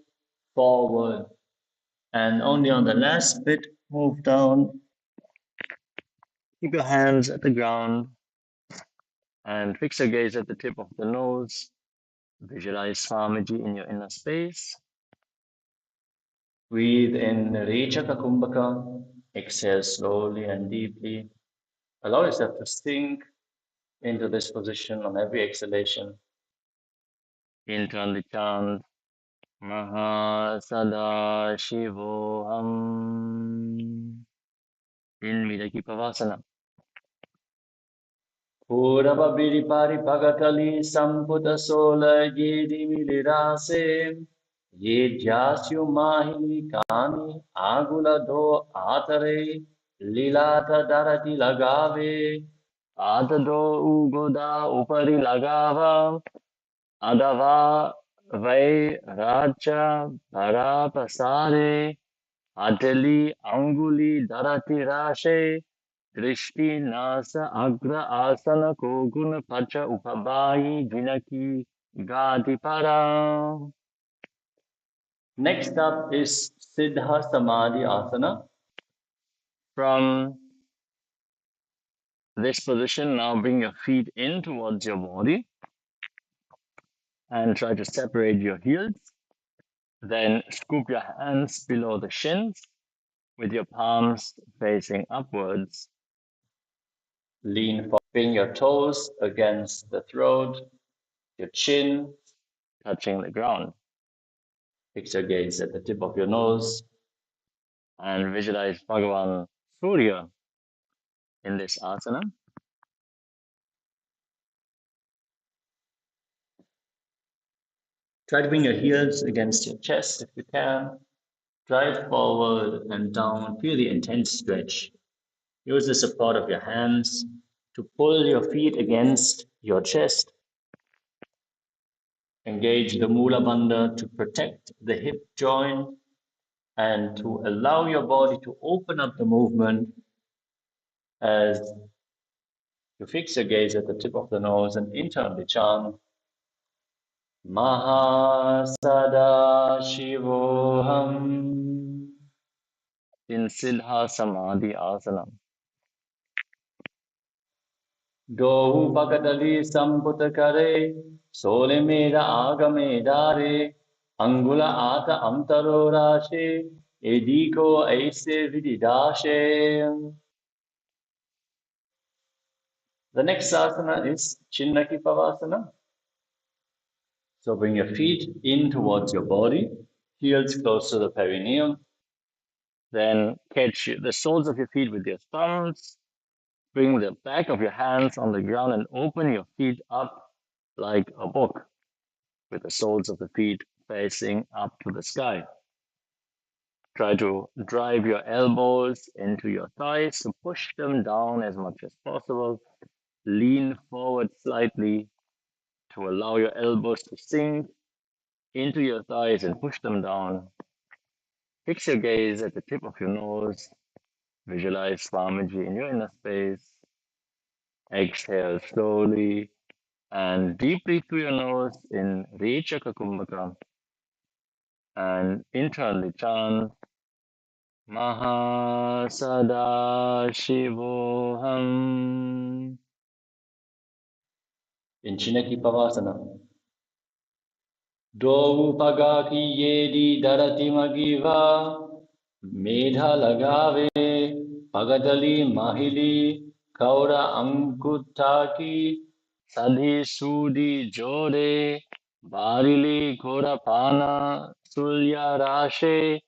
forward, and only on the last bit, move down. Keep your hands at the ground and fix your gaze at the tip of the nose. Visualize Swamiji in your inner space. Breathe in Rechaka Kumbhaka. Exhale slowly and deeply. Allow yourself to sink into this position on every exhalation. Internally chant Mahasada Shivoham in Vidaki Pavasana. Purava Viripari Pagatali Samputa Sola Yedi Milirase Ye Jasyu Mahi Kani Agula Do Atare Lilata Darati Lagave Adado Ugoda Upari Lagava Adava Vai Raja Parapasare Adeli Anguli Darati Rashe Drishti Nasa Agra Asana Koguna Pacha Upabayi Jinaki Gadi Para. Next up is Siddha Samadhi Asana. From this position, now bring your feet in towards your body and try to separate your heels. Then scoop your hands below the shins with your palms facing upwards. Lean forward, bring your toes against the throat, your chin touching the ground. Fix your gaze at the tip of your nose and visualize Bhagavan Surya in this asana. Try to bring your heels against your chest if you can. Drive forward and down. Feel the intense stretch. Use the support of your hands to pull your feet against your chest. Engage the Mula Bandha to protect the hip joint and to allow your body to open up the movement as you fix your gaze at the tip of the nose and internally chant Mahasada Shivoham in Siddha Samadhi Asana. Dohu Pakadali Samputakare Sole Meda Agame Dare Angula Ata Amtaro Rashe Ediko Aise Vididashe. The next asana is Chinnaki Pavasana. So bring your feet in towards your body, heels close to the perineum. Then catch the soles of your feet with your thumbs. Bring the back of your hands on the ground and open your feet up like a book with the soles of the feet facing up to the sky. Try to drive your elbows into your thighs to push them down as much as possible. Lean forward slightly to allow your elbows to sink into your thighs and push them down. Fix your gaze at the tip of your nose. Visualize Swamiji in your inner space. Exhale slowly and deeply through your nose in Rechaka Kumbhaka. And internally chant Mahasada Shivoham in Chinnaki Pavasana. Do Pagaki Yedi Darati Magiva Medha Lagave Pagadali Mahili Kaura Ankutaki Sadhi Sudi Jode Barili Korapana Sulya Rashe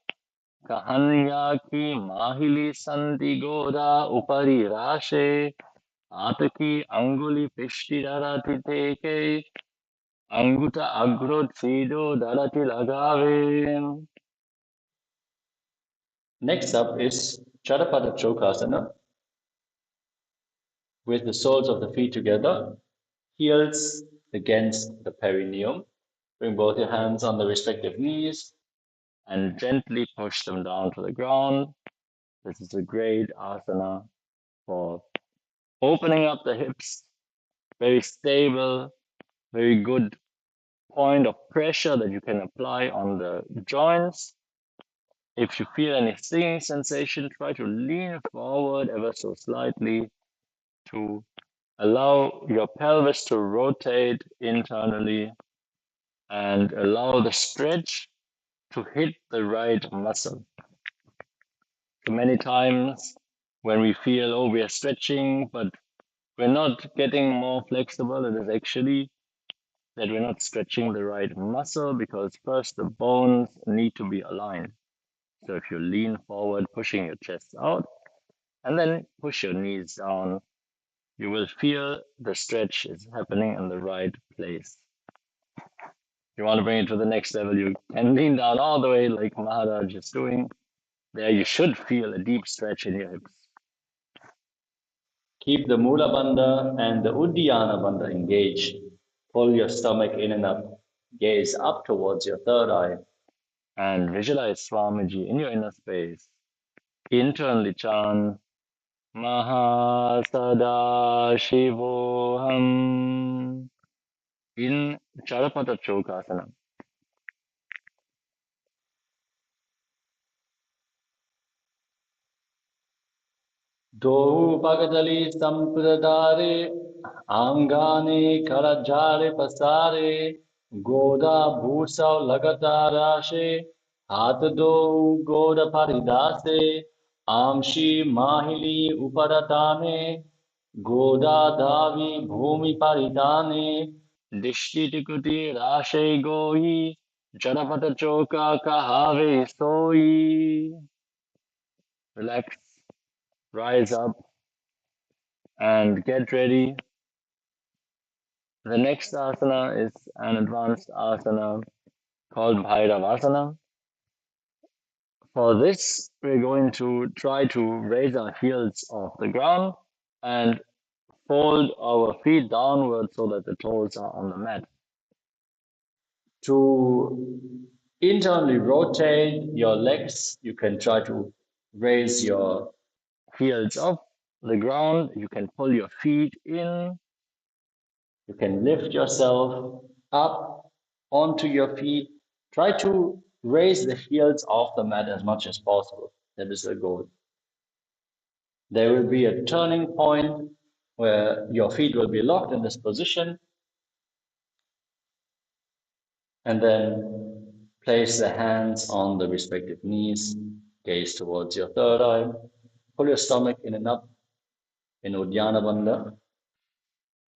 Kahanya Ki Mahili Santi Goda Upari Rashe Ataki Anguli Pishti Darati Teke Anguta Agro Chido Darati Lagave. Next up is Charapada Chokasana with the soles of the feet together, heels against the perineum. Bring both your hands on the respective knees. And gently push them down to the ground. This is a great asana for opening up the hips. Very stable, very good point of pressure that you can apply on the joints. If you feel any stinging sensation, try to lean forward ever so slightly to allow your pelvis to rotate internally and allow the stretch to hit the right muscle. So many times when we feel, oh, we are stretching, but we're not getting more flexible, it is actually that we're not stretching the right muscle because first the bones need to be aligned. So if you lean forward, pushing your chest out, and then push your knees down, you will feel the stretch is happening in the right place. If you want to bring it to the next level, you can lean down all the way like Maharaj is doing. There you should feel a deep stretch in your hips. Keep the Mula Bandha and the Uddiyana Bandha engaged. Pull your stomach in and up. Gaze up towards your third eye. And visualize Swamiji in your inner space. Internally chant Mahasada Shivoham in Charapata Chokasana. Dohu Bhagadali Sampradare Angane Karajare Pasare Goda Bhusa Lagatarashe Hatado Goda Paridase Amshi Mahili Uparatane Goda Davi Bhumi Paridane Dishti Tikuti Rashe Gohi Charapata Choka Kahave Soi. Relax, rise up, and get ready. The next asana is an advanced asana called Bhairavasana. For this, we're going to try to raise our heels off the ground and fold our feet downward so that the toes are on the mat. To internally rotate your legs, you can try to raise your Heels off the ground, you can pull your feet in. You can lift yourself up onto your feet. Try to raise the heels off the mat as much as possible. That is the goal. There will be a turning point where your feet will be locked in this position. And then place the hands on the respective knees. Gaze towards your third eye. Pull your stomach in and up in Uddiyana Bandha.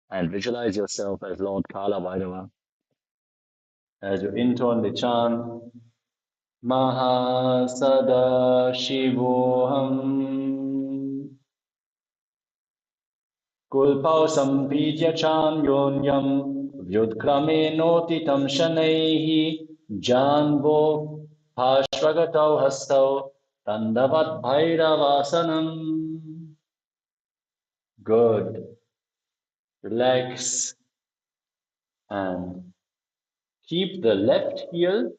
And visualize yourself as Lord Kala Bhairava. As you internally chant, Mahasada Shivoham Kulpau Sambhijya Cham Yonyam Vyudkrame Notitam Shanaihi Janvo Pashvagatau Hastau Tandavat Bhairavasanam. Good. Relax and keep the left heel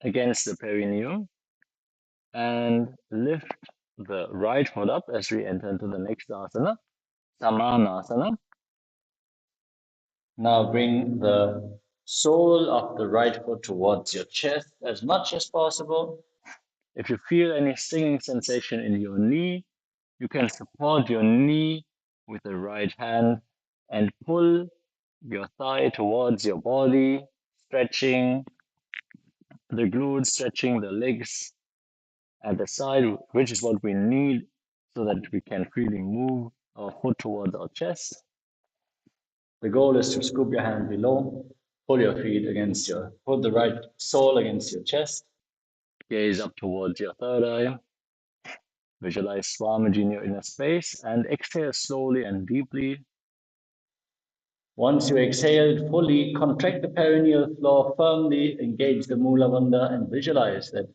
Against the perineum and lift the right foot up as we enter into the next asana, Samanasana. Now bring the sole of the right foot towards your chest as much as possible. If you feel any stinging sensation in your knee, you can support your knee with the right hand and pull your thigh towards your body, stretching the glutes, stretching the legs at the side, which is what we need so that we can freely move our foot towards our chest. The goal is to scoop your hand below, pull your feet against put the right sole against your chest. Gaze up towards your third eye. Visualize Swamiji in your inner space and exhale slowly and deeply. Once you exhaled fully, contract the perineal floor firmly, engage the Mula Bandha and visualize that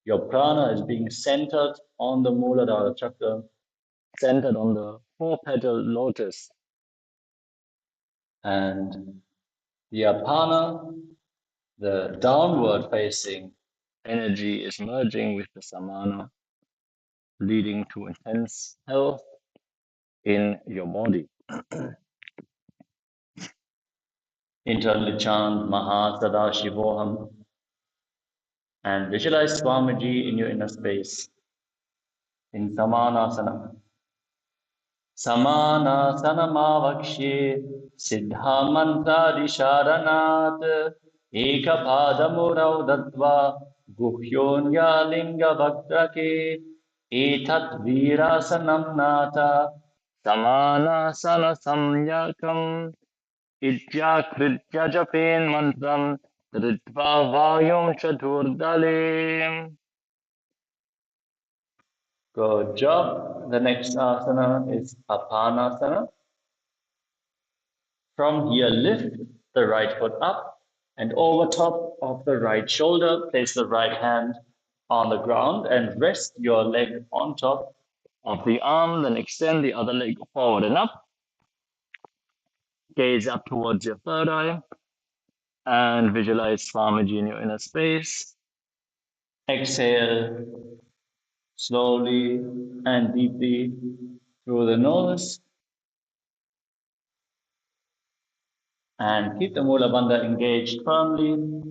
your prana is being centered on the Muladhara chakra. Centered on the four-petal lotus. And the apana The downward facing energy is merging with the samana, leading to intense health in your body. internally chant Maha Sada Shivoham and visualize Swamiji in your inner space in Samanasana. Samanasana Mavakshe Siddha Mantra Disharanat Ekapadamurau Dattva Guhyonya Linga Bhaktake Etat Virasanam Nata Samanasana samyakam ityakritya japen mantram ritva vayum chaturdale. Good job. The next asana is Apanasana. From here, lift the right foot up and over top of the right shoulder, place the right hand on the ground and rest your leg on top Of the arm, then extend the other leg forward and up. Gaze up towards your third eye and visualize Swamiji in your inner space. Exhale slowly and deeply through the nose. And keep the Mula Bandha engaged firmly.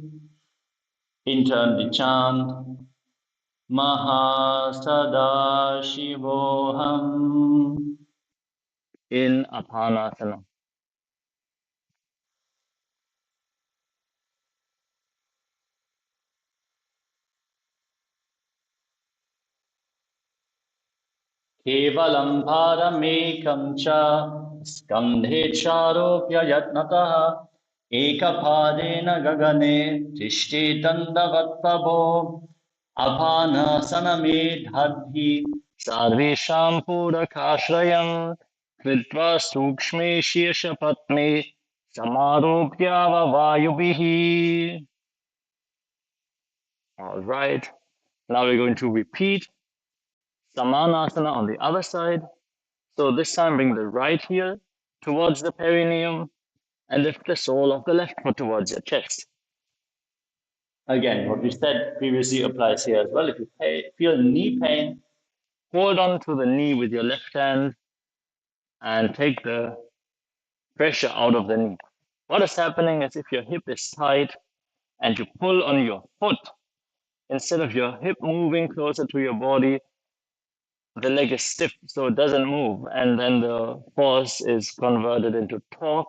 Internally chant Maha Sada Shivoham. In Apanasana. Kevalam bharamekam cha skandhe charopya yatnatah ekapadena gagane tishti dandavatpabo apanasana medhadhi Sarvesham purakashrayam kritva sukshme shirshapatme samarupya vayubihi. All right. Now we're going to repeat Samanasana on the other side. So this time bring the right heel towards the perineum and lift the sole of the left foot towards your chest. Again, what we said previously applies here as well. If you feel knee pain, hold on to the knee with your left hand and take the pressure out of the knee. What is happening is if your hip is tight and you pull on your foot, instead of your hip moving closer to your body, the leg is stiff, so it doesn't move. And then the force is converted into torque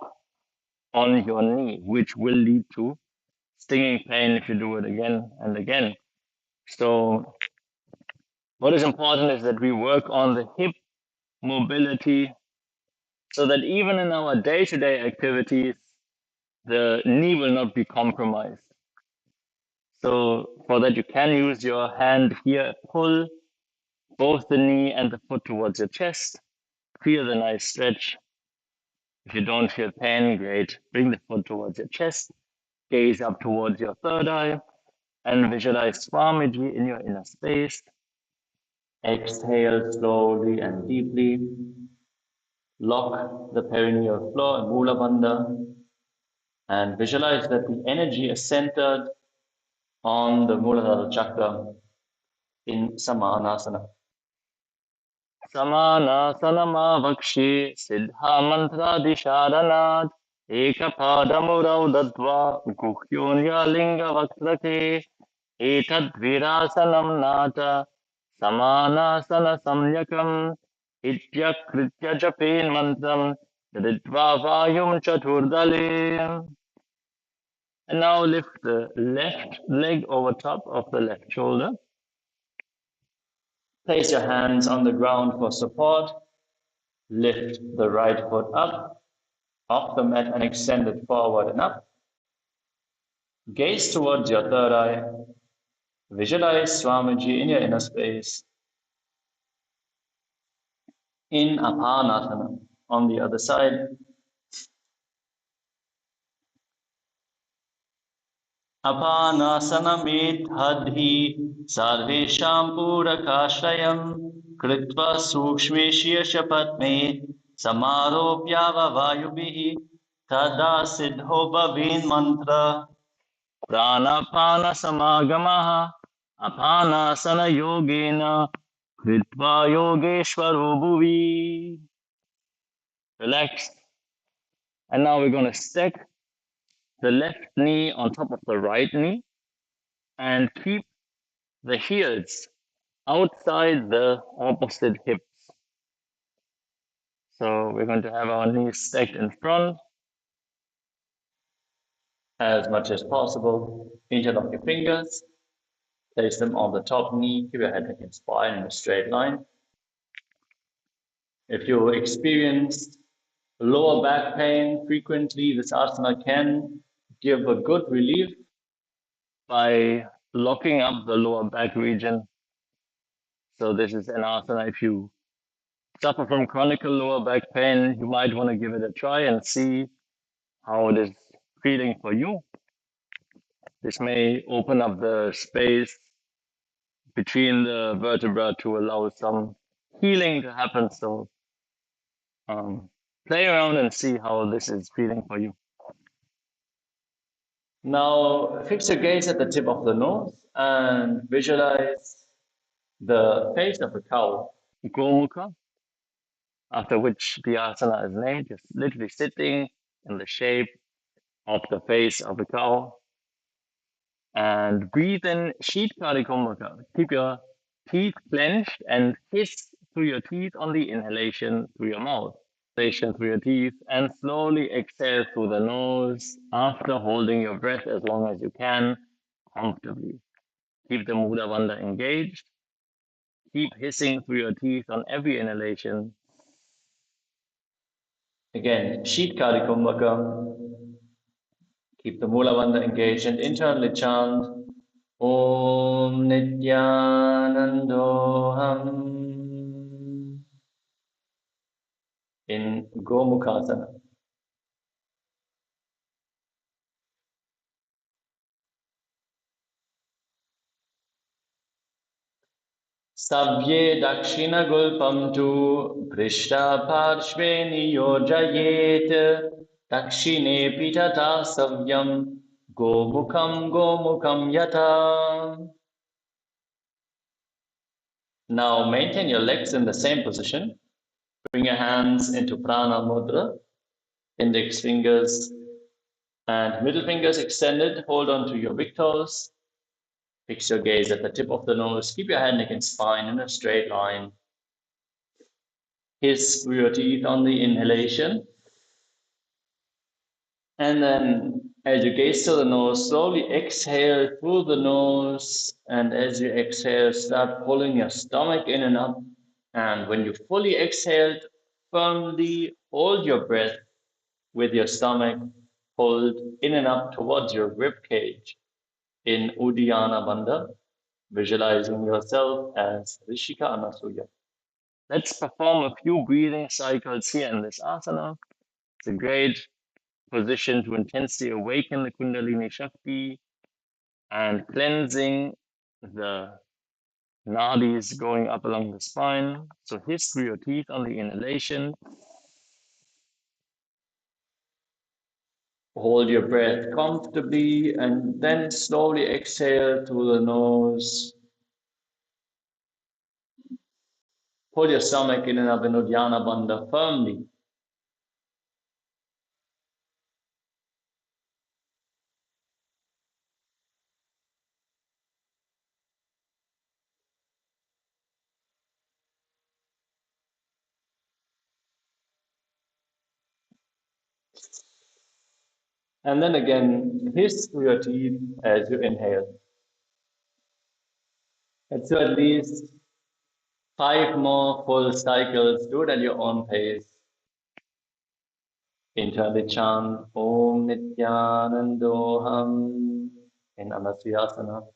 on your knee, which will lead to stinging pain if you do it again and again. So what is important is that we work on the hip mobility so that even in our day-to-day activities, the knee will not be compromised. So for that, you can use your hand here, pull both the knee and the foot towards your chest. Feel the nice stretch. If you don't feel pain, great. Bring the foot towards your chest. Gaze up towards your third eye and visualize Swamiji in your inner space. exhale slowly and deeply. Lock the perineal floor and Mula Bandha and visualize that the energy is centered on the Muladhara chakra in Samanasana. Samanasana Mavakshe Siddha Mantra Disharanat Ekapadamurau Dattva Guhyonya Linga Vakrake Etad Virasanam Nata Samanasana Samyakam Ityakritya Japen Mantram Ritva Vayum Chaturdale. And now lift the left leg over top of the left shoulder. Place your hands on the ground for support. Lift the right foot up off the mat and extend it forward and up. Gaze towards your third eye. Visualize Swamiji in your inner space. In Apanasana on the other side. Apanasana medhadhi sarvesham purakashrayam kritva sukshmeshya shapatme samaropya vayubihi tada siddho bhavin mantra. pranapana samagamaha apanasana yogena kritva yogeshwaro bhuvi. Relax. And now we're going to stack the left knee on top of the right knee and keep the heels outside the opposite hips. So we're going to have our knees stacked in front. As much as possible, interlock your fingers, place them on the top knee, keep your head and spine in a straight line. If you experience lower back pain frequently, this asana can give a good relief By locking up the lower back region. So this is an asana. If you suffer from chronic lower back pain, you might want to give it a try and see how it is feeling for you. This may open up the space between the vertebra to allow some healing to happen. So play around and see how this is feeling for you. Now fix your gaze at the tip of the nose and visualize the face of a cow. Gomukha, after which the asana is named, just literally sitting in the shape of the face of a cow. And breathe in Sheetkari Kumbhaka. Keep your teeth clenched and hiss through your teeth on the inhalation through your mouth. Exhalation through your teeth and slowly exhale through the nose after holding your breath as long as you can comfortably. Keep the Mudra Bandha engaged. Keep hissing through your teeth on every inhalation. Again, Sheetkari Kumbhaka. Keep the Mula Bandha engaged and internally chant Om Nithyanandoham in Gomukhasana. Sabye Dakshina Gulpam tu Prishta Parshve Niyojayet Dakshine Pitata Savyam Gomukham Yata. Now maintain your legs in the same position. Bring your hands into Prana Mudra. Index fingers and middle fingers extended. Hold on to your big toes. Fix your gaze at the tip of the nose. Keep your head, neck, and spine in a straight line. Hiss through your teeth on the inhalation. And then as you gaze to the nose, slowly exhale through the nose. And as you exhale, start pulling your stomach in and up. And when you fully exhaled, firmly hold your breath with your stomach pulled in and up towards your rib cage in Uddiyana Bandha, visualizing yourself as Rishika Anasuya. Let's perform a few breathing cycles here in this asana. It's a great position to intensely awaken the Kundalini Shakti and cleansing the nadis going up along the spine. So hiss through your teeth on the inhalation. Hold your breath comfortably and then slowly exhale through the nose. Pull your stomach in and up in Uddiyana Bandha firmly. And then again, hiss through your teeth as you inhale. Let's do at least 5 more full cycles. Do it at your own pace. Internally chant Om Nithyanandoham in Anasuyasana.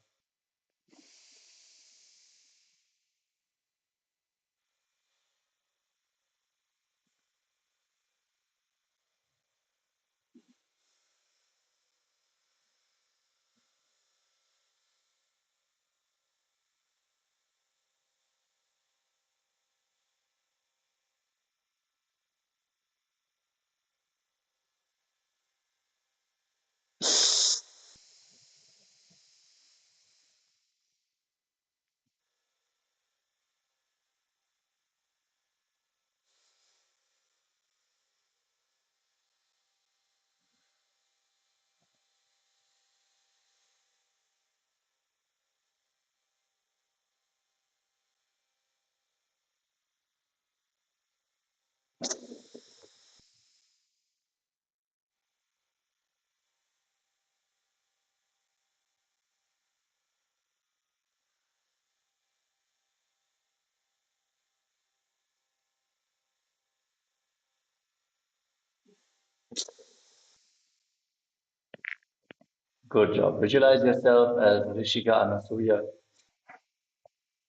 Good job. Visualize yourself as Rishika Anasuya.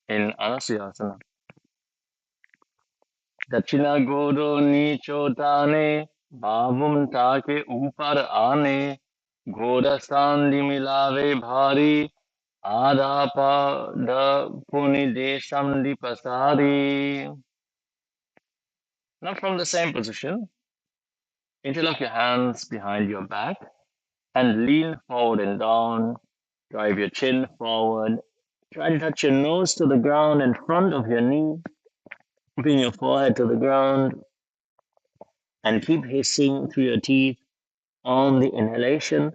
In Anasuyasana. Dachina Godo Nicho Dane, Bhavum Take Upar Ane, Goda Sandi Milave Bhari, Adapa Da Puni Desam Dipasari. Now from the same position, interlock your hands behind your back and lean forward and down. Drive your chin forward. Try to touch your nose to the ground in front of your knee. Bring your forehead to the ground and keep hissing through your teeth on the inhalation.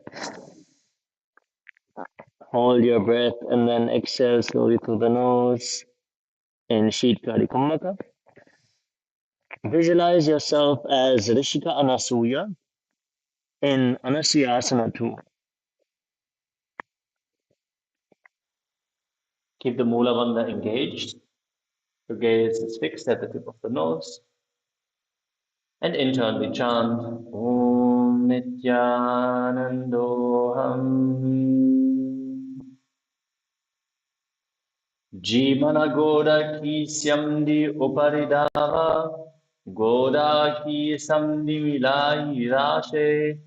Hold your breath and then exhale slowly through the nose in Sheetkari Kumbhaka. Visualize yourself as Rishika Anasuya in Anasuyasana 2. Keep the Mula Bandha engaged. Your gaze is fixed at the tip of the nose. And internally chant Om Nithyanandoham Jimana Goda Ki Syamdi Uparidava Goda Ki Samdi Milai Rashe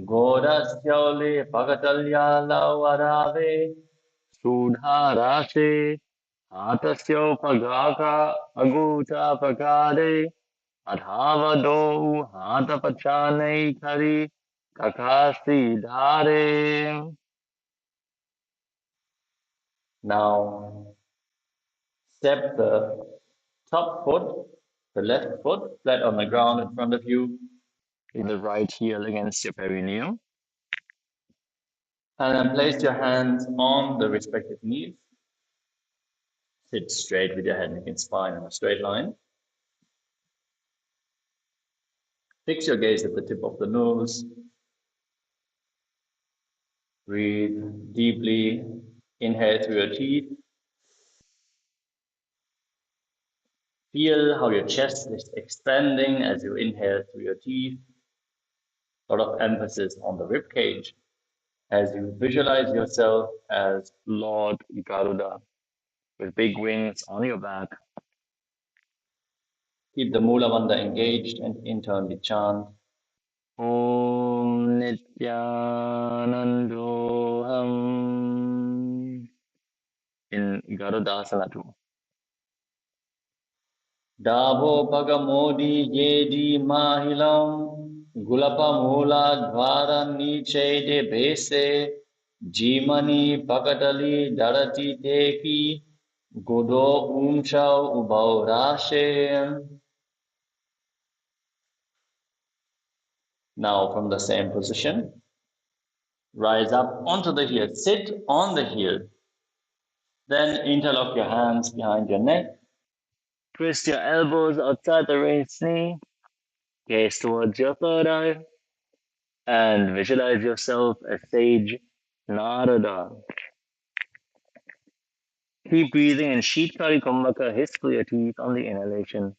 Goda Syole Pagatalya Lavarave Sudha Rashe Atasyo Pagaka Aguta Pagade Adhavado Hatapachane Kari Kakasi Dare. Now step the top foot, the left foot, flat on the ground in front of you. With the right heel against your perineum. And then place your hands on the respective knees. Sit straight with your head, neck, and spine in a straight line. Fix your gaze at the tip of the nose. Breathe deeply. Inhale through your teeth. Feel how your chest is expanding as you inhale through your teeth. A lot of emphasis on the rib cage as you visualize yourself as Lord Garuda with big wings on your back. keep the Mula Bandha engaged and internally chant Om Nithyanandoham in Garudasana 2. Davo Pagamodi Yedi Mahilam Gulapa Mula Dvara Niche de Bese Jimani Pakatali Darati Teki Godo Umshau Ubau Rashe. Now from the same position, rise up onto the heel, sit on the heel. Then interlock your hands behind your neck. Twist your elbows outside the raised knee. Gaze towards your third eye. And visualize yourself as sage Narada. Keep breathing in Sheetkari Kumbhaka, hiss through your teeth on the inhalation.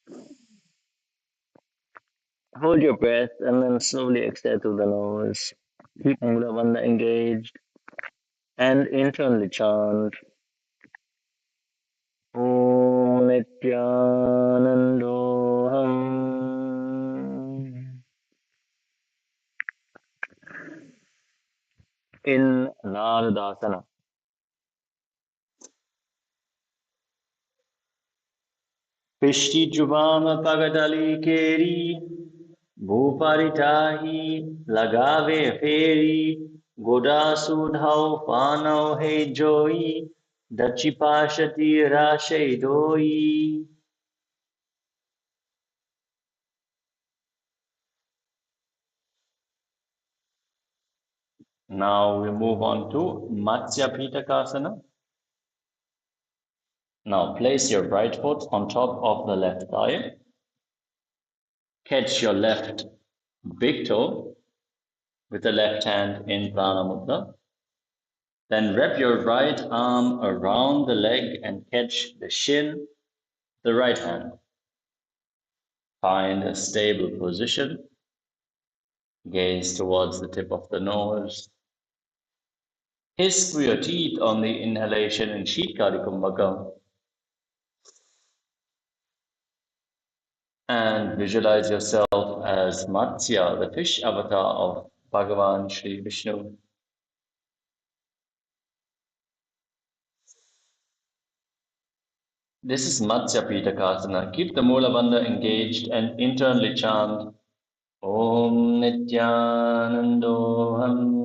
Hold your breath and then slowly exhale through the nose. Keep Mula Bandha engaged. And internally chant Om Nithyanandoham in Naradasana. Pishti Jubama Pagadali Keri Bhuparitahi Lagave Feri Goda Sudhau Panau He Joy Dachipashati Rashe Doi. Now we move on to Matsya Pitakasana. Now place your right foot on top of the left thigh. Catch your left big toe with the left hand in Prana Mudra. Then wrap your right arm around the leg and catch the shin, the right hand. Find a stable position. Gaze towards the tip of the nose. Hiss through your teeth on the inhalation in Sheetkari Kumbhaka. And visualize yourself as Matsya, the fish avatar of Bhagavan Sri Vishnu. This is Matsya Pitakasana. Keep the Mula Bandha engaged and internally chant Om Nithyanandoham.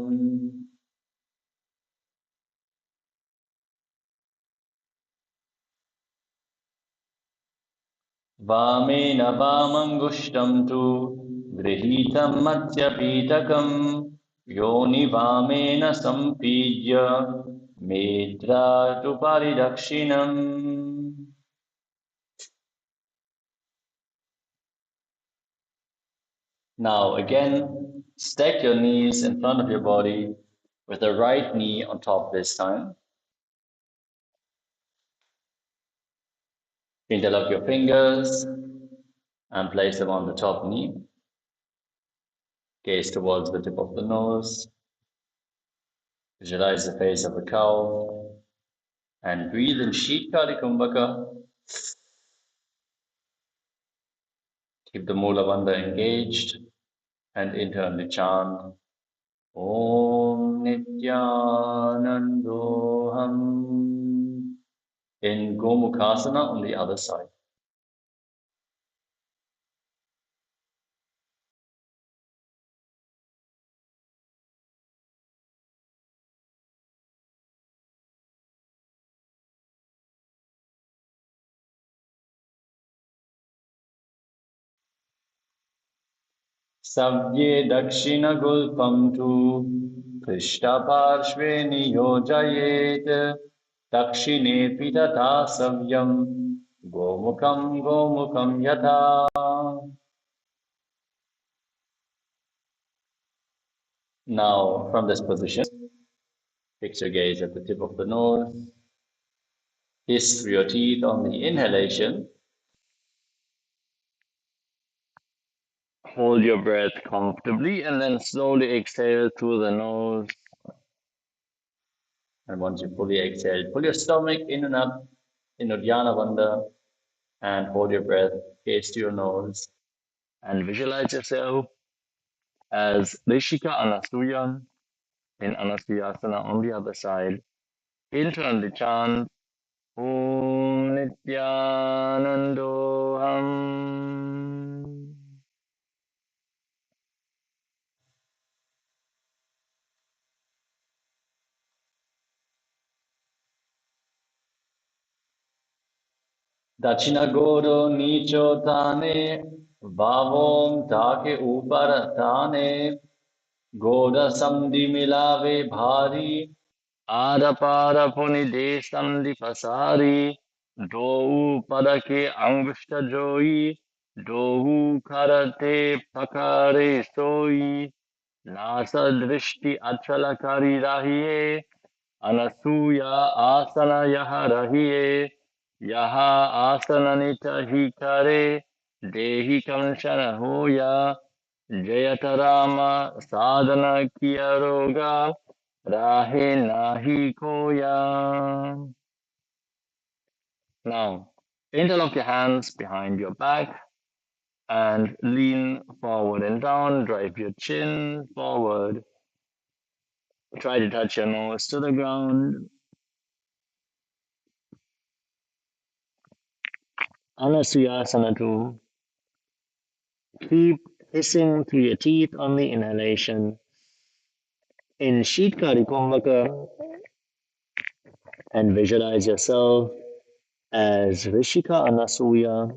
Vamena vamangushtam tu grihitam Matsya Pitakam Yoni Vamena Sampidya Medra tu Paridakshinam. Now again, stack your knees in front of your body with the right knee on top this time. Interlock your fingers and place them on the top knee. Gaze towards the tip of the nose. Visualize the face of a cow and breathe in Sheetkari Kumbhaka. Keep the Mula Bandha engaged and internally chant Om Nithyanandoham in Gomukhasana on the other side. Savye Dakshina Gulpam tu Krishta Parshve Niyojayet Dakshine Pitata Savyam Gomukham Gomukham Yata. Now, from this position, fix your gaze at the tip of the nose. Hiss through your teeth on the inhalation. Hold your breath comfortably and then slowly exhale through the nose. And once you fully exhale, pull your stomach in and up in Uddiyana Bandha and hold your breath, gaze to your nose. And visualize yourself as Rishika Anasuya in Anasuyasana on the other side. Internally chant Om Nithyanandoham. Dachina Goro Nicho Tane Vavom Take Upara Tane Goda Samdi Milave Bhari Adapara puni desam di pasari, dohu padake angusha joyi, dohu karate pakare soyi, nasa drishti achalakari rahiye, anasuya asana yaha rahiye, yaha asana nita hikare, dehi kamshana hoya, jayatarama sadhana kiya roga, Rahe nahi koya. Now, interlock your hands behind your back and lean forward and down. Drive your chin forward. Try to touch your nose to the ground. Anasuyasana 2. Keep hissing through your teeth on the inhalation. In Sheetkari Kumbhaka, and visualize yourself as Rishika Anasuya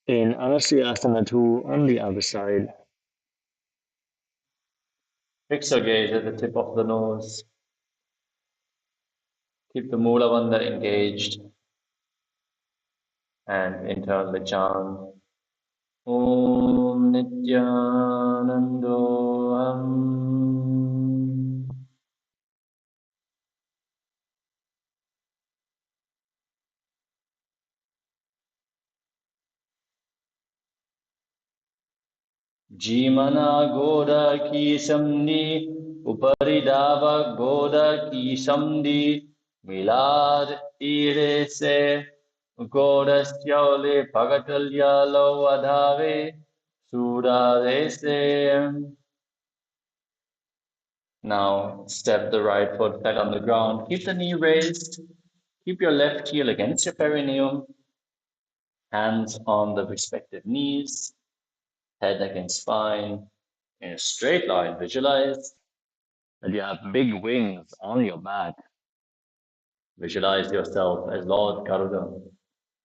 in Anasuyasana 2 on the other side. Fix your gaze at the tip of the nose. Keep the Mula Bandha engaged and internally chant Om Nithyanandoham. Jimana Goda Ki Samdi Uparidava Goda Ki Samdi Milad Irese Godastyole Pagatalya Lo Adave Sudadese. Now step the right foot flat on the ground. Keep the knee raised. Keep your left heel against your perineum. Hands on the respective knees. Head against spine. In a straight line, visualize. that you have big wings on your back. Visualize yourself as Lord Garuda,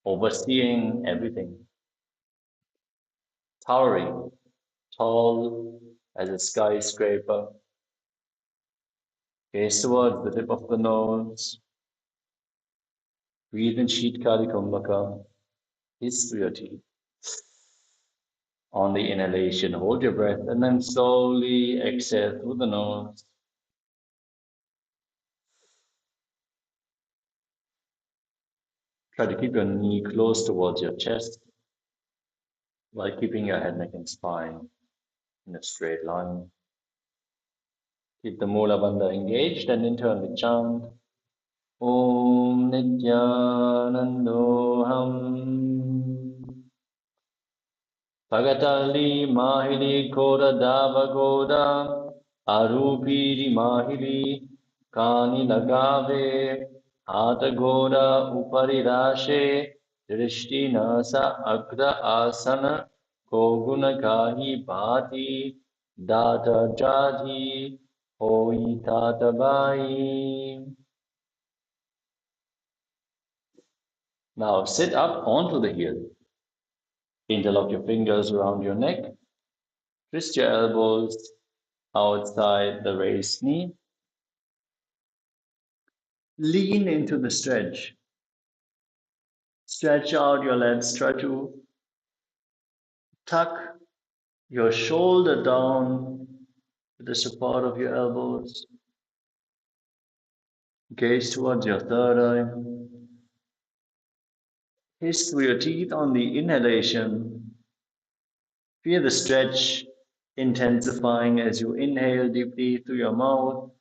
overseeing everything. Towering, tall as a skyscraper. Gaze towards the tip of the nose. Breathe in Sheetkali Kumbhaka. Hiss through your teeth. On the inhalation, hold your breath and then slowly exhale through the nose. Try to keep your knee close towards your chest while keeping your head, neck, and spine in a straight line. Keep the Mula Bandha engaged and internally chant Om Nithyanandoham Pagatali Mahili Koda Dava Goda Arupiri Mahili Kani Lagave Hata Goda Upari Rashe Drishti Nasa Agra Asana Koguna Kahi Bhati Data Jati Hoi Tata Bai. Now sit up onto the heel. Interlock your fingers around your neck. Twist your elbows outside the raised knee. Lean into the stretch. Stretch out your legs. Try to tuck your shoulder down with the support of your elbows. Gaze towards your third eye. Hiss through your teeth on the inhalation. Feel the stretch intensifying as you inhale deeply through your mouth.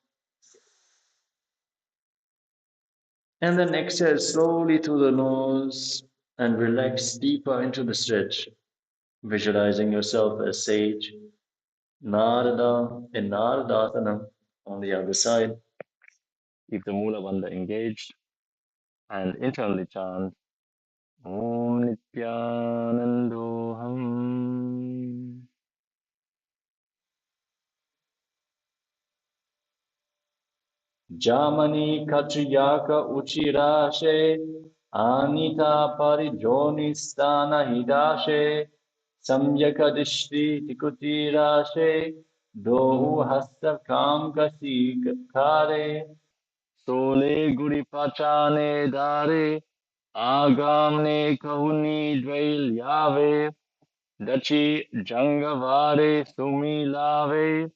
And then exhale slowly through the nose and relax deeper into the stretch, visualizing yourself as sage, Narada in Naradasana on the other side. Keep the Mula Bandha engaged and internally chant Om Nithyanandoham. Jamani Katriyaka Uchirashe Anita Parijonistana Hidashe Samyaka Dishti Tikutirashe Dohu Hasta Kamkasi Kare Sole Guri Pachane Dare Agamne Kahuni Dvail Yave Dachi Jangavare Sumilave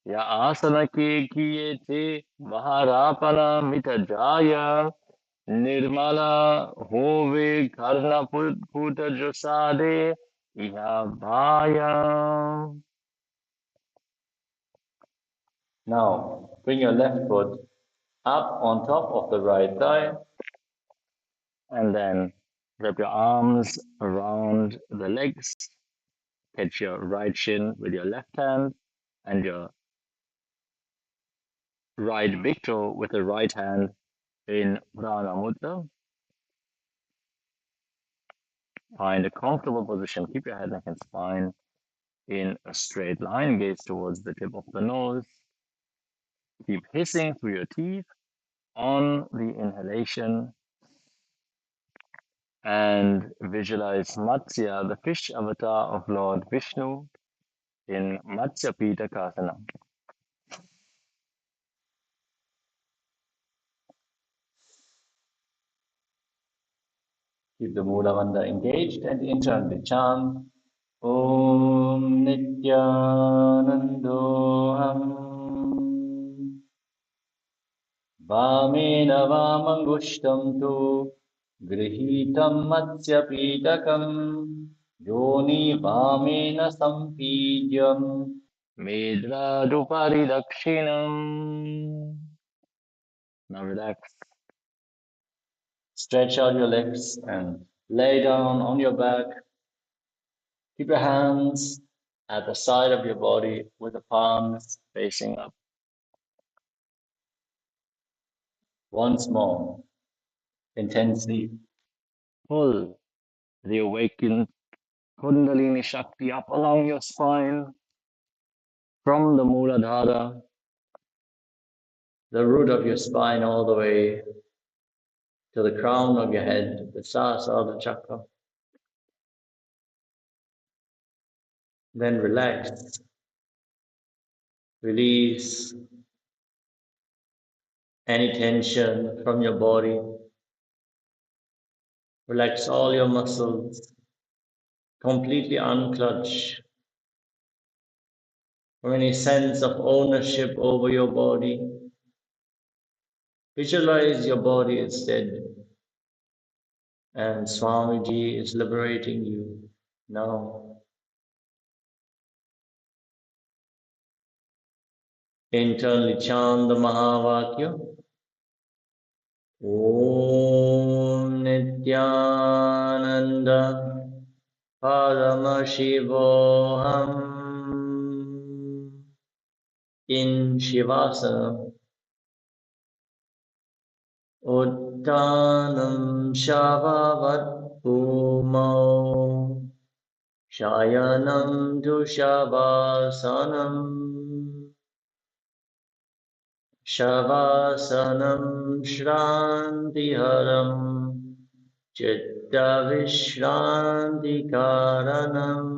Ya asana ke kiye the Maharapana mitajaya Nirmala hove karna puta josade iha bhaya. Now, bring your left foot up on top of the right thigh. And then wrap your arms around the legs. Catch your right shin with your left hand and your right big toe with the right hand in Prana Mudra. Find a comfortable position. Keep your head, neck, and spine in a straight line. Gaze towards the tip of the nose. Keep hissing through your teeth on the inhalation and visualize Matsya, the fish avatar of Lord Vishnu, in Matsya Pitakasana. Keep the Mula Bandha engaged and internally chant Om Nithyanandoham Vamena Vamangushtam Tu Grihitam Matsya Pitakam Yoni Vamena Sampijam. Midradupari Dakshinam. Now relax. Stretch out your legs and lay down on your back. Keep your hands at the side of your body with the palms facing up. Once more, intensely. Pull the awakened Kundalini Shakti up along your spine from the Muladhara, The root of your spine all the way to the crown of your head, the Sahasrara chakra. Then relax, release any tension from your body. Relax all your muscles, completely unclutch from any sense of ownership over your body. Visualize your body instead, and Swamiji is liberating you now. Internally chant the Mahavakya. Om Nithyananda Paramashivoham in Shivasana. Uttanam Shavavat Bhumau Shayanam Dushabasanam Shavasanam Shrantiharam Chitta Vishranti Karanam.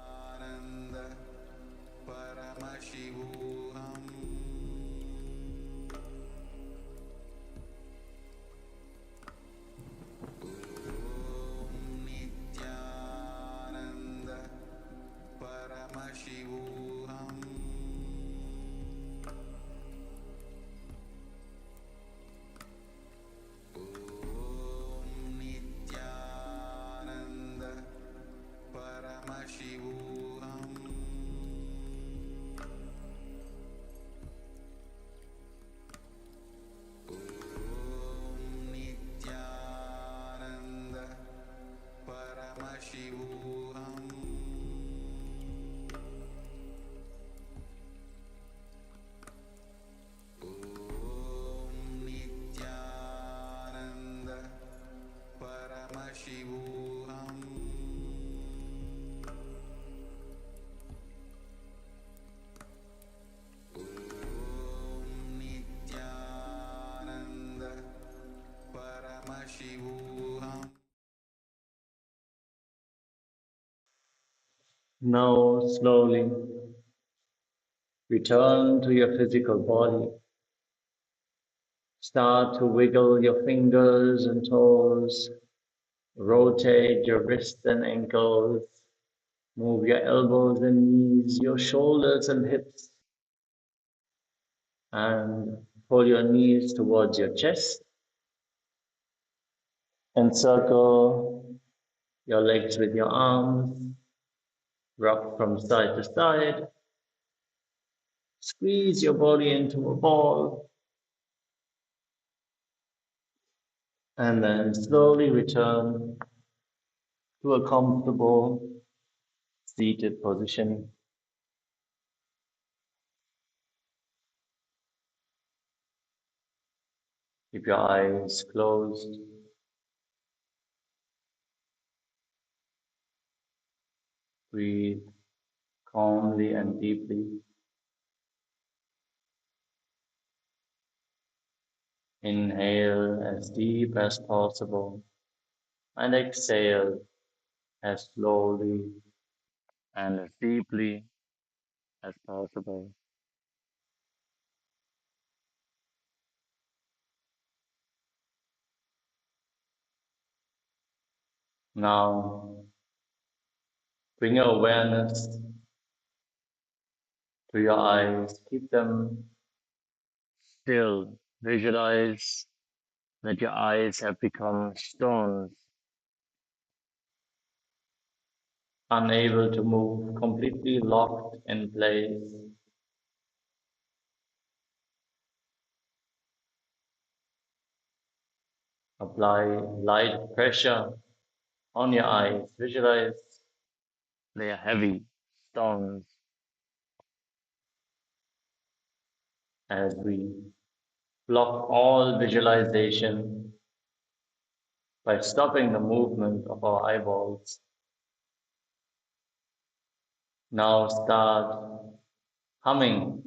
Nithyananda Paramashivam Om Nithyananda Paramashivam Om Nithyananda Paramashivam Om Nithyananda Paramashivam Om Nithyananda Paramashivam Om Nithyananda Paramashivam. Now slowly return to your physical body. Start to wiggle your fingers and toes. Rotate your wrists and ankles. Move your elbows and knees, your shoulders and hips. And pull your knees towards your chest. Encircle your legs with your arms. Rock from side to side. Squeeze your body into a ball. And then slowly return to a comfortable seated position. Keep your eyes closed. Breathe calmly and deeply. Inhale as deep as possible and exhale as slowly And as deeply as possible. Now, bring your awareness to your eyes. Keep them still. Visualize that your eyes have become stones, unable to move, completely locked in place. Apply light pressure on your eyes. Visualize they are heavy stones. as we block all visualization by stopping the movement of our eyeballs. Now start humming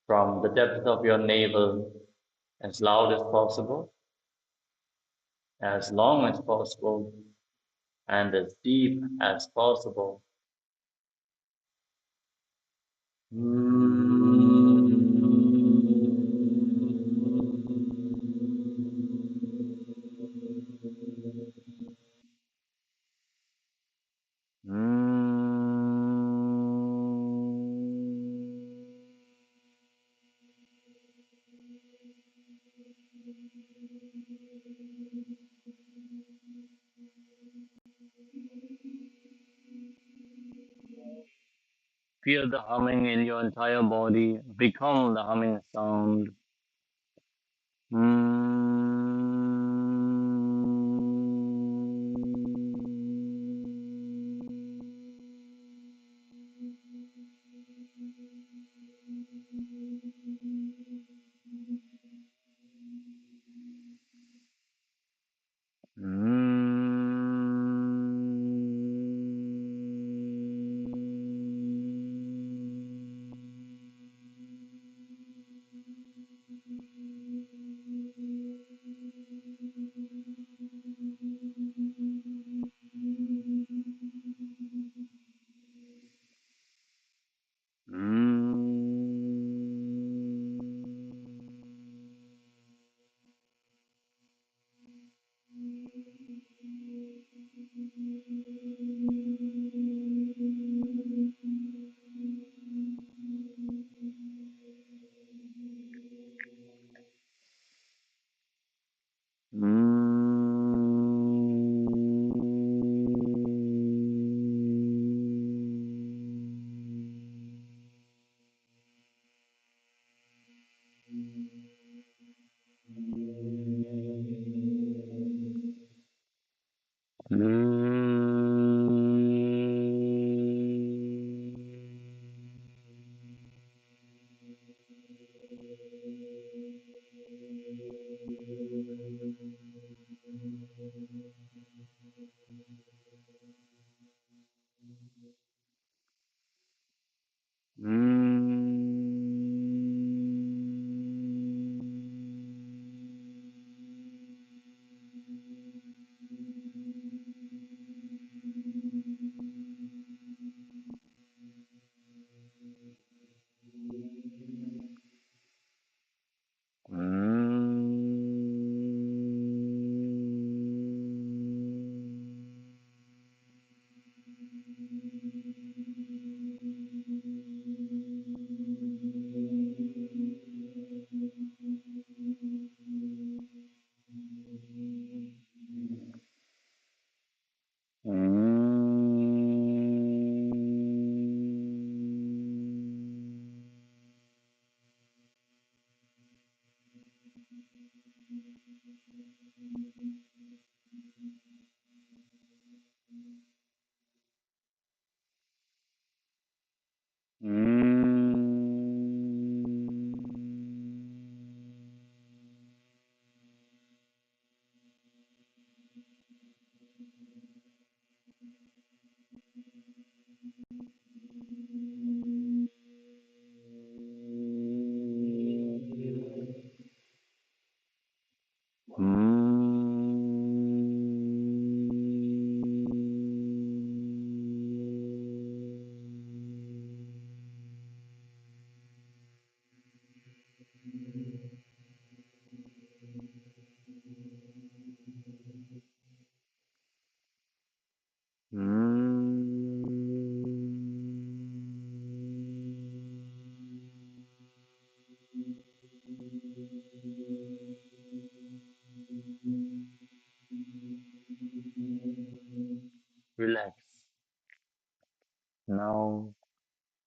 from the depth of your navel as loud as possible, as long as possible, and as deep as possible. Feel the humming in your entire body. Become the humming sound.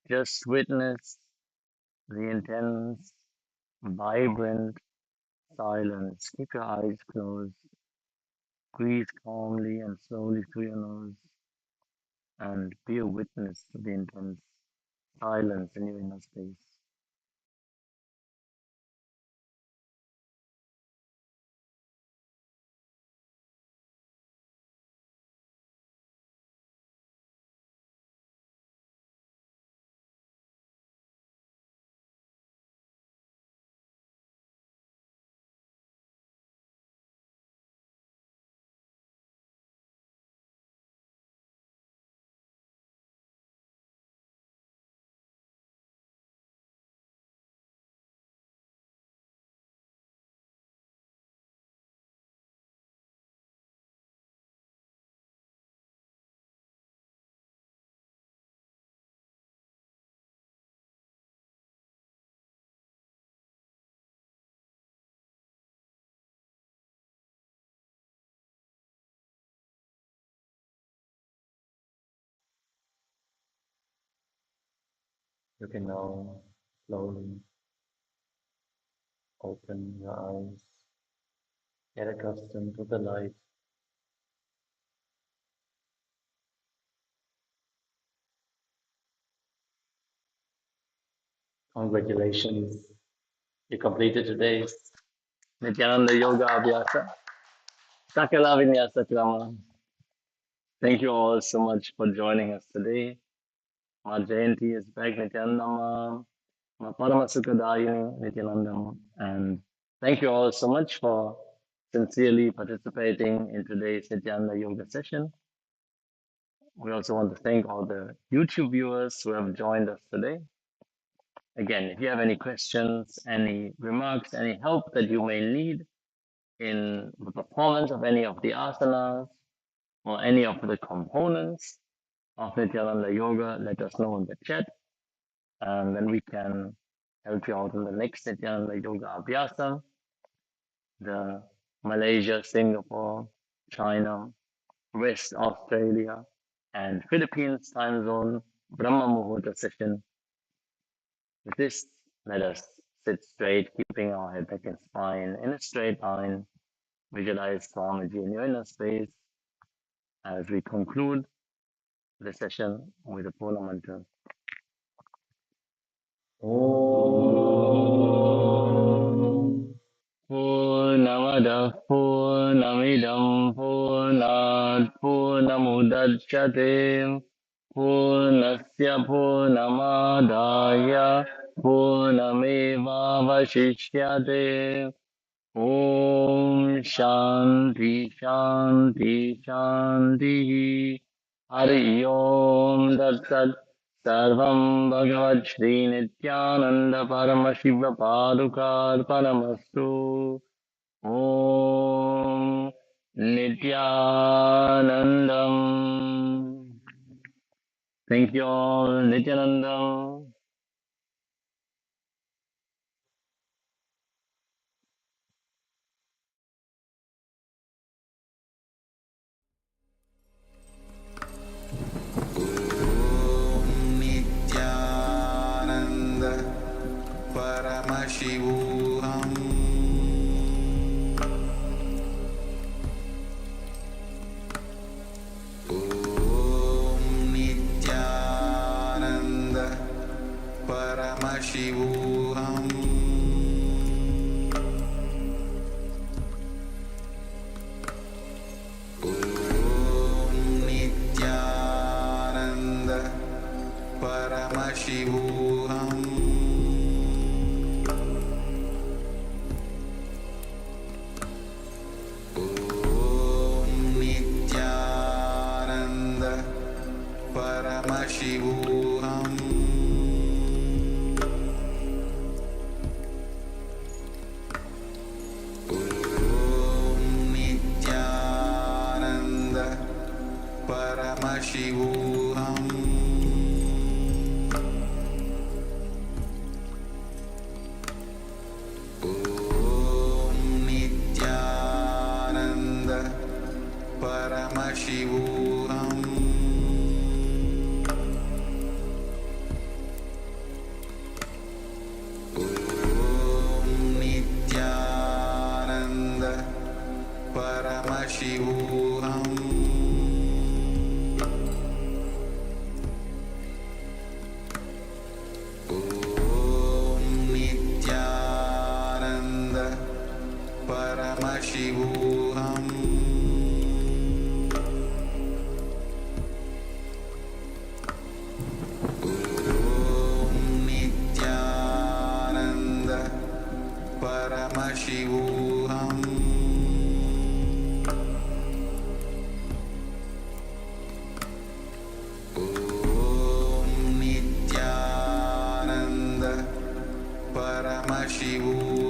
Just witness the intense, vibrant silence. Keep your eyes closed. Breathe calmly and slowly through your nose and be a witness to the intense silence in your inner space. You can now slowly open your eyes, get accustomed to the light. Congratulations, you completed today's Nithyananda Yoga Abhyasa. Sakala Vinyasa Krama. Thank you all so much for joining us today. Ma Jayanti is back, Nithyananda, Ma Paramashiva Nithyanandam. And thank you all so much for sincerely participating in today's Nithyananda Yoga session. We also want to thank all the YouTube viewers who have joined us today. Again, if you have any questions, any remarks, any help that you may need in the performance of any of the asanas or any of the components of Nithyananda Yoga, let us know in the chat, and then we can help you out in the next Nithyananda Yoga Abhyasa, the Malaysia, Singapore, China, West Australia, and Philippines time zone Brahma Muhurta session. With this, let us sit straight, keeping our head, neck, and spine in a straight line. Visualize Swamiji in your inner space as we conclude the session with a Purna mantra. Purnamada Purnamidam Purnat Purnamudachyate Purnasya Purnamadaya Purnamevavashishyate Om Shanti Shanti Shanti Hari Om Tat Sat Sarvam Bhagavad Shri Nithyananda Paramashiva Padukar Paramastu Om Nithyanandam. Thank you all, Nithyanandam. Nithyananda Paramashivam Om Nithyananda Paramashivam Om Nithyananda Paramashivam Om Nithyananda Paramashivam Paramashivoham. Om Nithyananda Paramashivoham. Om Nithyananda Paramashivoham.